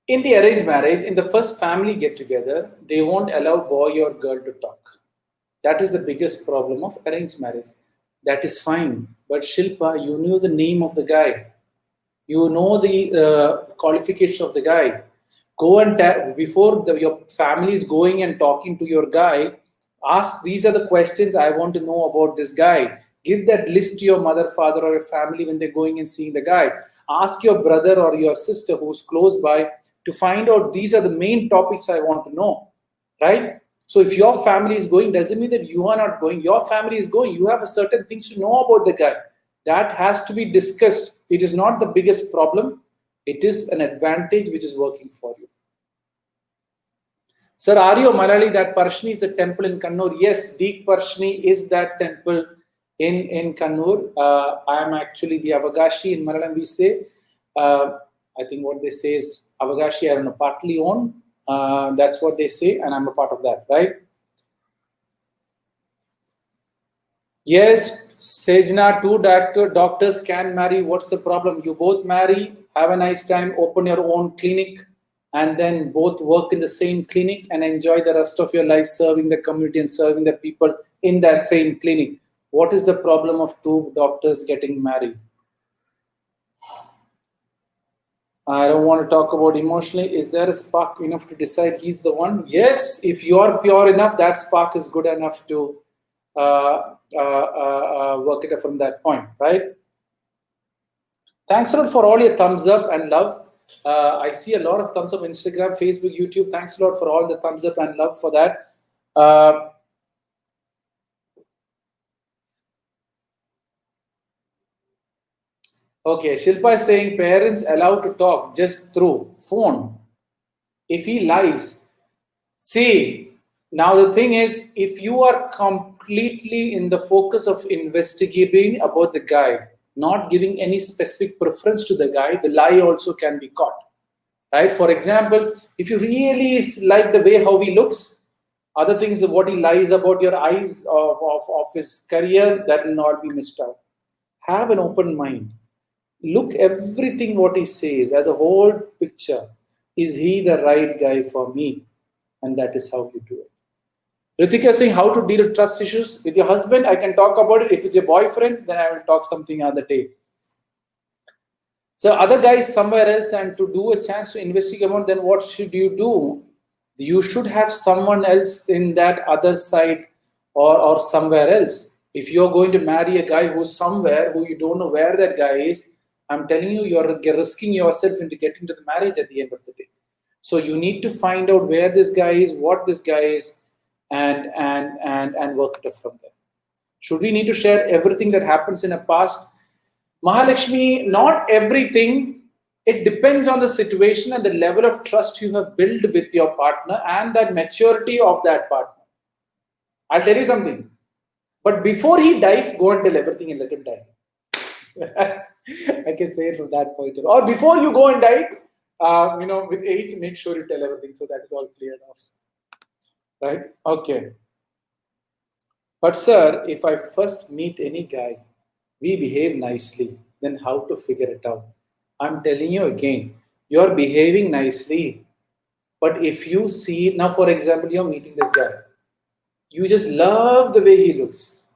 In the arranged marriage, in the first family get together, they won't allow boy or girl to talk. That is the biggest problem of arranged marriage. That is fine. But Shilpa, you knew the name of the guy. You know the qualification of the guy. Go and before your family is going and talking to your guy, ask, these are the questions I want to know about this guy. Give that list to your mother, father, or your family when they're going and seeing the guy. Ask your brother or your sister who's close by to find out, these are the main topics I want to know, right? So if your family is going, doesn't mean that you are not going. Your family is going. You have a certain things to know about the guy. That has to be discussed. It is not the biggest problem. It is an advantage which is working for you. Sir, are you Malayali? That Parshini is the temple in Kannur. Yes, Deek Parassini is that temple in Kannur. I am actually the Avagashi in Malayalam. We say, I think what they say is Avagashi, I don't know, partly owned. That's what they say, and I'm a part of that, right? Yes, Sejna, two doctors can marry. What's the problem? You both marry, have a nice time, open your own clinic, and then both work in the same clinic and enjoy the rest of your life serving the community and serving the people in that same clinic. What is the problem of two doctors getting married? I don't want to talk about emotionally. Is there a spark enough to decide he's the one? Yes, if you are pure enough, that spark is good enough to work it from that point, right? Thanks a lot for all your thumbs up and love. I see a lot of thumbs up on Instagram, Facebook, YouTube. Thanks a lot for all the thumbs up and love for that. Okay, Shilpa is saying parents allowed to talk just through phone. If he lies, see, now the thing is, if you are completely in the focus of investigating about the guy, not giving any specific preference to the guy, the lie also can be caught. Right? For example, if you really like the way how he looks, other things of what he lies about your eyes of his career, that will not be missed out. Have an open mind. Look everything what he says as a whole picture. Is he the right guy for me? And that is how you do it. Ritika is saying how to deal with trust issues with your husband. I can talk about it. If it's your boyfriend, then I will talk something other day. So other guys somewhere else, and to do a chance to investigate about, then what should you do? You should have someone else in that other side or somewhere else. If you're going to marry a guy who's somewhere who you don't know where that guy is, I'm telling you, you're risking yourself into getting to the marriage at the end of the day. So you need to find out where this guy is, what this guy is, and work it from there. Should we need to share everything that happens in a past? Mahalakshmi, not everything It depends on the situation and the level of trust you have built with your partner and that maturity of that partner. I'll tell you something. But before he dies, go and tell everything and let him die. I can say it from that point of view. Or before you go and die, with age, make sure you tell everything so that is all cleared off. Right? Okay. But sir, if I first meet any guy, we behave nicely, then how to figure it out? I'm telling you again, you're behaving nicely. But if you see, now for example, you're meeting this guy, you just love the way he looks,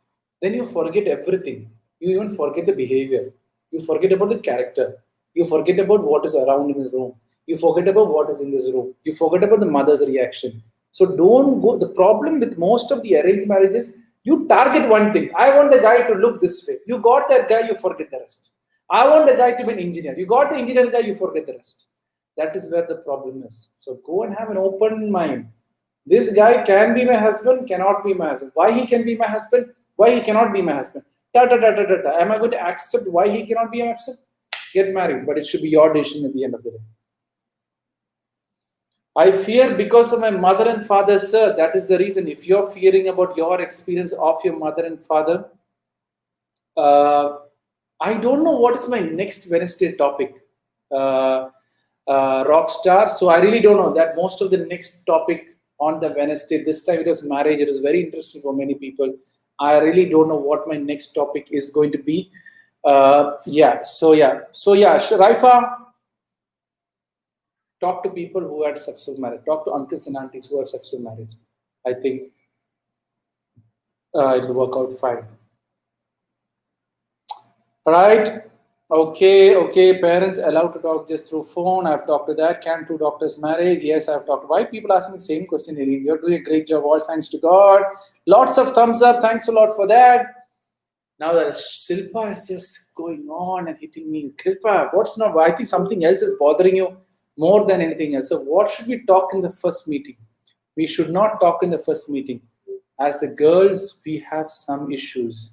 then you forget everything. You even forget the behavior. You forget about the character. You forget about what is around in his room. You forget about what is in this room. You forget about the mother's reaction. So don't go. The problem with most of the arranged marriages, you target one thing. I want the guy to look this way. You got that guy, you forget the rest. I want the guy to be an engineer. You got the engineer guy, you forget the rest. That is where the problem is. So go and have an open mind. This guy can be my husband, cannot be my husband. Why he can be my husband? Why he cannot be my husband? Am I going to accept why he cannot be my husband? Get married, but it should be your decision at the end of the day. I fear because of my mother and father, sir. That is the reason. If you're fearing about your experience of your mother and father, I don't know what is my next Wednesday topic, Rockstar. So I really don't know that most of the next topic on the Wednesday, this time it was marriage. It was very interesting for many people. I really don't know what my next topic is going to be. Raifa, talk to people who had successful marriage. Talk to uncles and aunties who had successful marriage. I think it will work out fine. Right? Okay. Parents allowed to talk just through phone. I've talked to that. Can two doctors marriage? Yes, I've talked. Why people ask me the same question? You're doing a great job. All thanks to God. Lots of thumbs up. Thanks a lot for that. Now that Silpa is just going on and hitting me. Silpa, what's not? I think something else is bothering you more than anything else. So what should we talk in the first meeting? We should not talk in the first meeting. As the girls, we have some issues.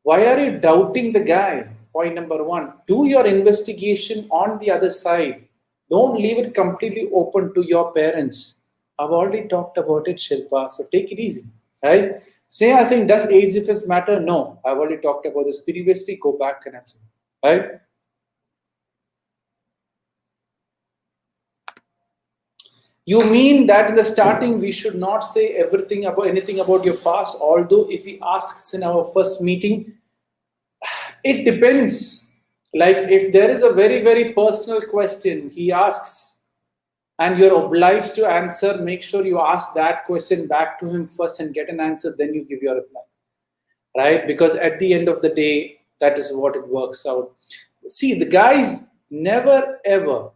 Why are you doubting the guy? Point number one, do your investigation on the other side. Don't leave it completely open to your parents. I've already talked about it, Shilpa, so take it easy, right? Sneha saying, does age difference matter? No, I've already talked about this previously. Go back and answer, right? You mean that in the starting we should not say anything about your past, although if he asks in our first meeting, it depends. Like if there is a very, very personal question he asks and you're obliged to answer, make sure you ask that question back to him first and get an answer, then you give your reply, right? Because at the end of the day, that is what it works out. See, the guys never ever,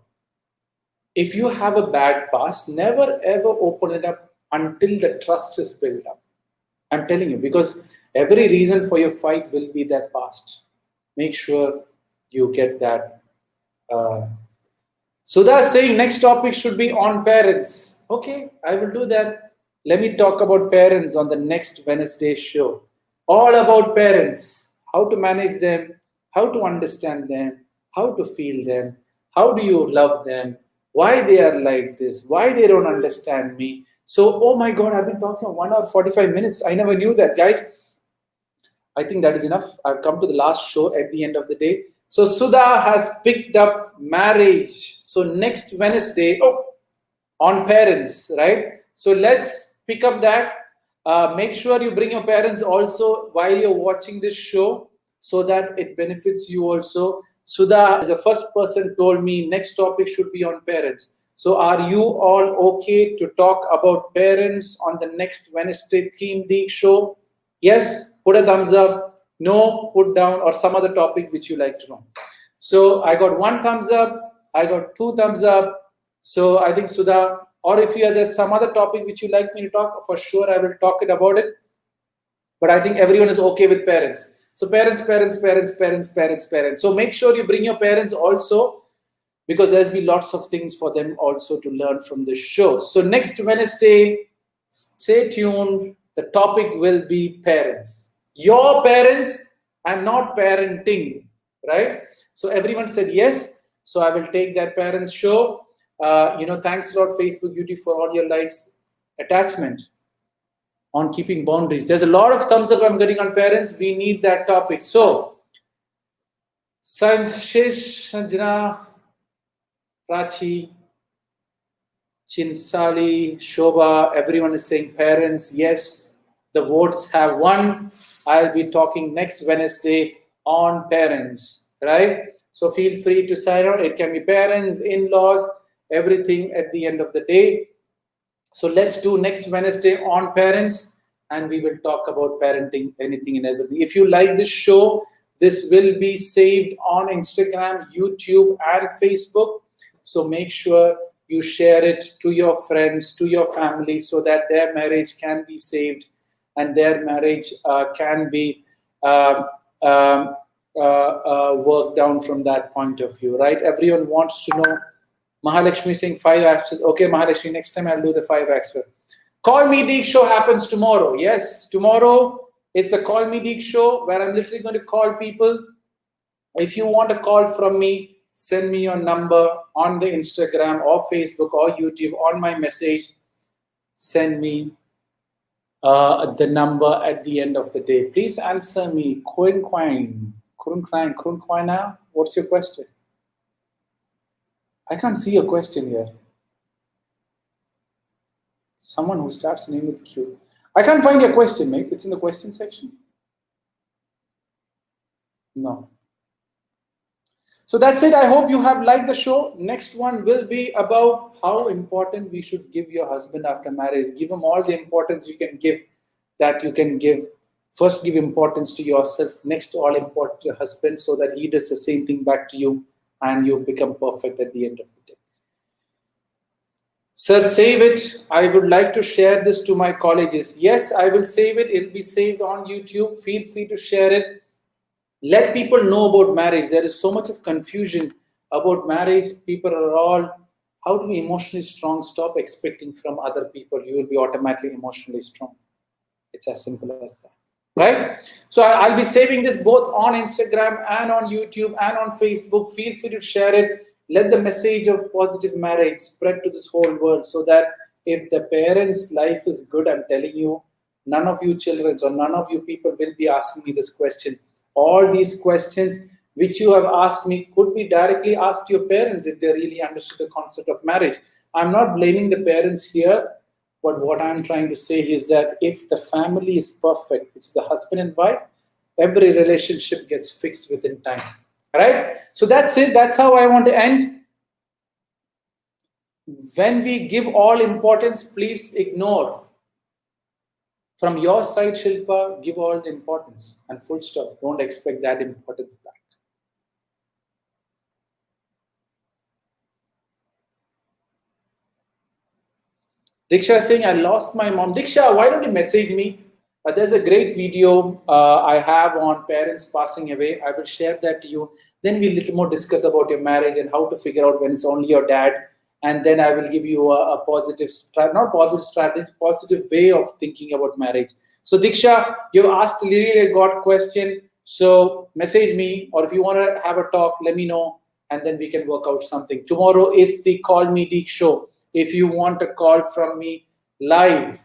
if you have a bad past, never ever open it up until the trust is built up. I'm telling you, because every reason for your fight will be that past. Make sure you get that. Sudha is saying next topic should be on parents. Okay, I will do that. Let me talk about parents on the next Wednesday show. All about parents, how to manage them, how to understand them, how to feel them, how do you love them, why they are like this, why they don't understand me. So, oh my God, I've been talking 1 hour 45 minutes. I never knew that, guys. I think that is enough. I've come to the last show at the end of the day. So Sudha has picked up marriage. So next Wednesday, on parents, right? So let's pick up that. Make sure you bring your parents also while you're watching this show so that it benefits you also. Sudha is the first person told me next topic should be on parents. So are you all okay to talk about parents on the next Wednesday theme Deek show? Yes, put a thumbs up. No, put down or some other topic which you like to know. So I got 1 thumbs up. I got 2 thumbs up. So I think Sudha, or if there's some other topic which you like me to talk, for sure I will talk about it. But I think everyone is okay with parents. So parents. So make sure you bring your parents also, because there's be lots of things for them also to learn from the show. So next Wednesday, stay tuned. The topic will be parents. Your parents and not parenting, right? So everyone said yes. So I will take that parents show. Thanks a lot, Facebook, YouTube, for all your likes. Attachment on keeping boundaries. There's a lot of thumbs up I'm getting on parents. We need that topic. So, Sanjesh, Sanjana, Prachi, Chinsali, Shobha, everyone is saying parents. Yes, the votes have won. I'll be talking next Wednesday on parents, right? So feel free to sign on. It can be parents, in-laws, everything at the end of the day. So let's do next Wednesday on parents, and we will talk about parenting, anything and everything. If you like this show, this will be saved on Instagram, YouTube, and Facebook. So make sure you share it to your friends, to your family, so that their marriage can be saved and their marriage can be worked down from that point of view, right? Everyone wants to know. Mahalakshmi saying 5 acts. Okay, Mahalakshmi, next time I'll do the 5 acts. Call Me Deek show happens tomorrow. Yes, tomorrow is the Call Me Deek show where I'm literally going to call people. If you want a call from me, send me your number on the Instagram or Facebook or YouTube on my message. Send me the number at the end of the day. Please answer me. Kurunquine now. What's your question? I can't see a question here. Someone who starts name with Q. I can't find your question, mate. It's in the question section. No. So that's it. I hope you have liked the show. Next one will be about how important we should give your husband after marriage. Give him all the importance you can give, that you can give. First, give importance to yourself. Next, all important to your husband, so that he does the same thing back to you and you become perfect at the end of the day. Sir, save it. I would like to share this to my colleges. Yes, I will save it. It will be saved on YouTube. Feel free to share it. Let people know about marriage. There is so much of confusion about marriage. People are all, how to be emotionally strong? Stop expecting from other people. You will be automatically emotionally strong. It's as simple as that. Right? So I'll be saving this both on Instagram and on YouTube and on Facebook. Feel free to share it. Let the message of positive marriage spread to this whole world, so that if the parents' life is good, I'm telling you, none of you children or none of you people will be asking me this question. All these questions which you have asked me could be directly asked to your parents if they really understood the concept of marriage. I'm not blaming the parents here, but what I'm trying to say is that if the family is perfect, which is the husband and wife, every relationship gets fixed within time. All right? So that's it. That's how I want to end. When we give all importance, please ignore. From your side, Shilpa, give all the importance and full stop. Don't expect that importance back. Diksha is saying, I lost my mom. Diksha, why don't you message me? There's a great video I have on parents passing away. I will share that to you. Then we'll little more discuss about your marriage and how to figure out when it's only your dad. And then I will give you a positive, not positive strategy, positive way of thinking about marriage. So Diksha, you've asked really a God question. So message me, or if you want to have a talk, let me know, and then we can work out something. Tomorrow is the Call Me Deek show. If you want a call from me live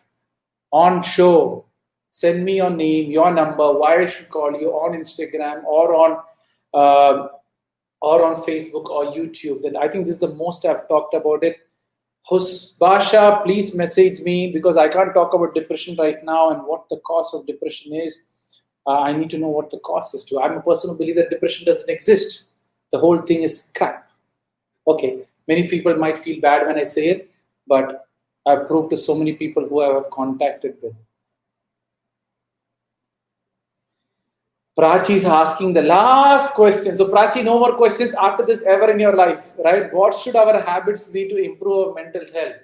on show, send me your name, your number, why I should call you on Instagram or on Facebook or YouTube. Then I think this is the most I've talked about it. Basha, please message me, because I can't talk about depression right now and what the cause of depression is. I need to know what the cause is too. I'm a person who believes that depression doesn't exist. The whole thing is crap. Okay, many people might feel bad when I say it, but I've proved to so many people who I have contacted with. Prachi is asking the last question. So Prachi, no more questions after this ever in your life, right? What should our habits be to improve our mental health?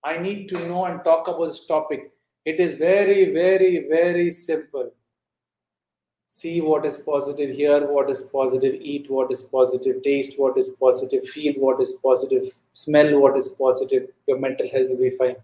I need to know and talk about this topic. It is very, very, very simple. See what is positive, hear what is positive, eat what is positive, taste what is positive, feel what is positive, smell what is positive. Your mental health will be fine.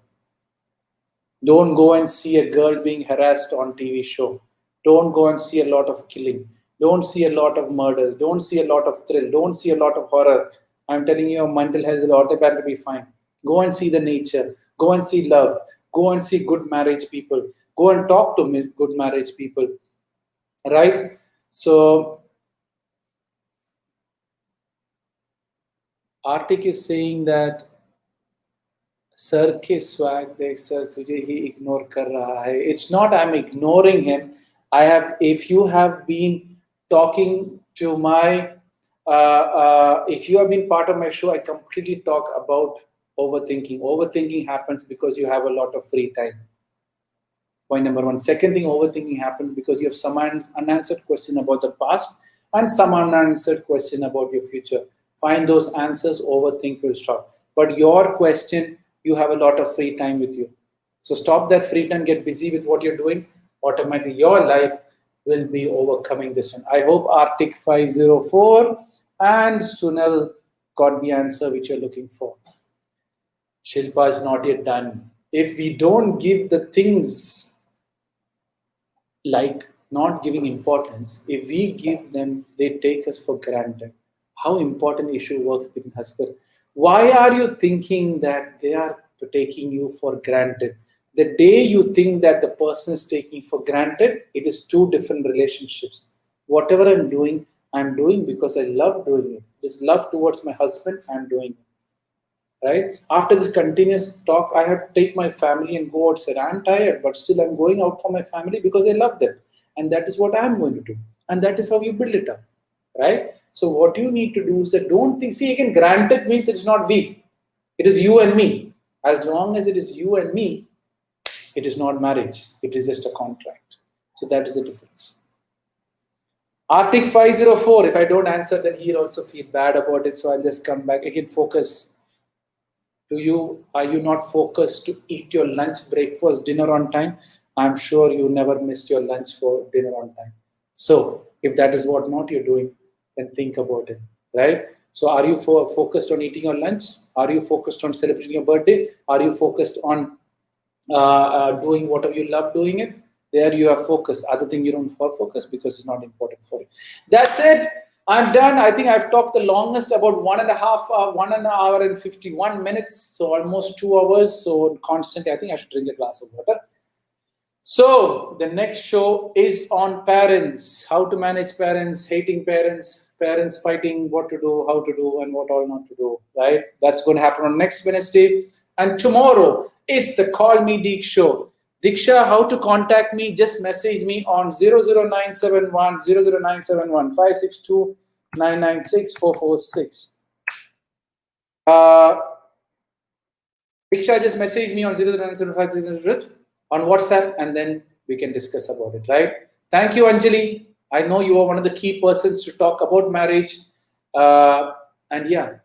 Don't go and see a girl being harassed on TV show. Don't go and see a lot of killing. Don't see a lot of murders. Don't see a lot of thrill. Don't see a lot of horror. I'm telling you, your mental health will automatically be fine. Go and see the nature. Go and see love. Go and see good marriage people. Go and talk to good marriage people. Right? So, Arctic is saying that sir के swag देख sir तुझे ही ignore कर रहा है. It's not I'm ignoring him. If you have been talking to my if you have been part of my show, I completely talk about overthinking. Overthinking happens because you have a lot of free time. Point number one. Second thing, overthinking happens because you have some unanswered question about the past and some unanswered question about your future. Find those answers, overthink will stop. But your question, you have a lot of free time with you. So stop that free time, get busy with what you're doing. Automatically, your life will be overcoming this one. I hope Arctic 504 and Sunil got the answer which you're looking for. Shilpa is not yet done. If we don't give the things like not giving importance, if we give them, they take us for granted. How important issue works between husband. Why are you thinking that they are taking you for granted? The day you think that the person is taking for granted, it is two different relationships. Whatever I'm doing because I love doing it. This love towards my husband, I'm doing it. Right? After this continuous talk, I have to take my family and go outside. I'm tired, but still I'm going out for my family because I love them. And that is what I'm going to do. And that is how you build it up. Right? So what you need to do is that don't think, see again, granted means it's not we. It is you and me. As long as it is you and me, it is not marriage. It is just a contract. So that is the difference. Arctic 504, if I don't answer, then he'll also feel bad about it. So I'll just come back. Again, focus. Are you not focused to eat your lunch, breakfast, dinner on time? I'm sure you never missed your lunch for dinner on time. So if that is what not you're doing, then think about it, right? So are you focused on eating your lunch? Are you focused on celebrating your birthday? Are you focused on doing whatever you love doing it? There you are focused. Other thing you don't focus because it's not important for you. That's it. I'm done. I think I've talked the longest, about 1 hour and 51 minutes. So almost 2 hours. So constantly, I think I should drink a glass of water. So the next show is on parents, how to manage parents, hating parents, parents fighting what to do, how to do, and what all not to do, right? That's going to happen on next Wednesday. And tomorrow is the Call Me Deek show. Diksha, how to contact me? Just message me on 00971 562 996 446. Diksha, just message me on 00975 on WhatsApp, and then we can discuss about it, right? Thank you, Anjali. I know you are one of the key persons to talk about marriage. And yeah,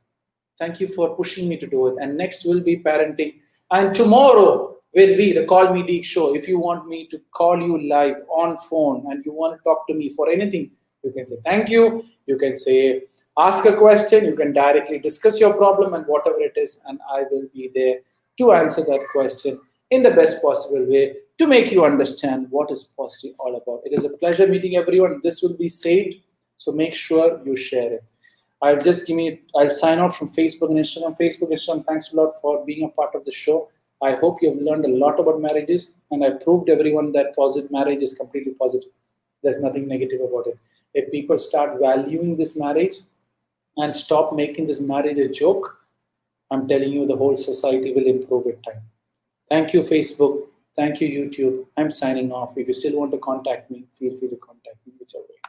thank you for pushing me to do it. And next will be parenting. And tomorrow will be the Call Me Deek show. If you want me to call you live on phone and you want to talk to me for anything, you can say thank you. You can say ask a question. You can directly discuss your problem and whatever it is, and I will be there to answer that question in the best possible way to make you understand what is positive all about. It is a pleasure meeting everyone. This will be saved, so make sure you share it. I'll sign out from Facebook and Instagram. Facebook, Instagram, thanks a lot for being a part of the show. I hope you have learned a lot about marriages, and I proved everyone that positive marriage is completely positive. There's nothing negative about it. If people start valuing this marriage and stop making this marriage a joke, I'm telling you, the whole society will improve with time. Thank you, Facebook. Thank you, YouTube. I'm signing off. If you still want to contact me, feel free to contact me whichever way.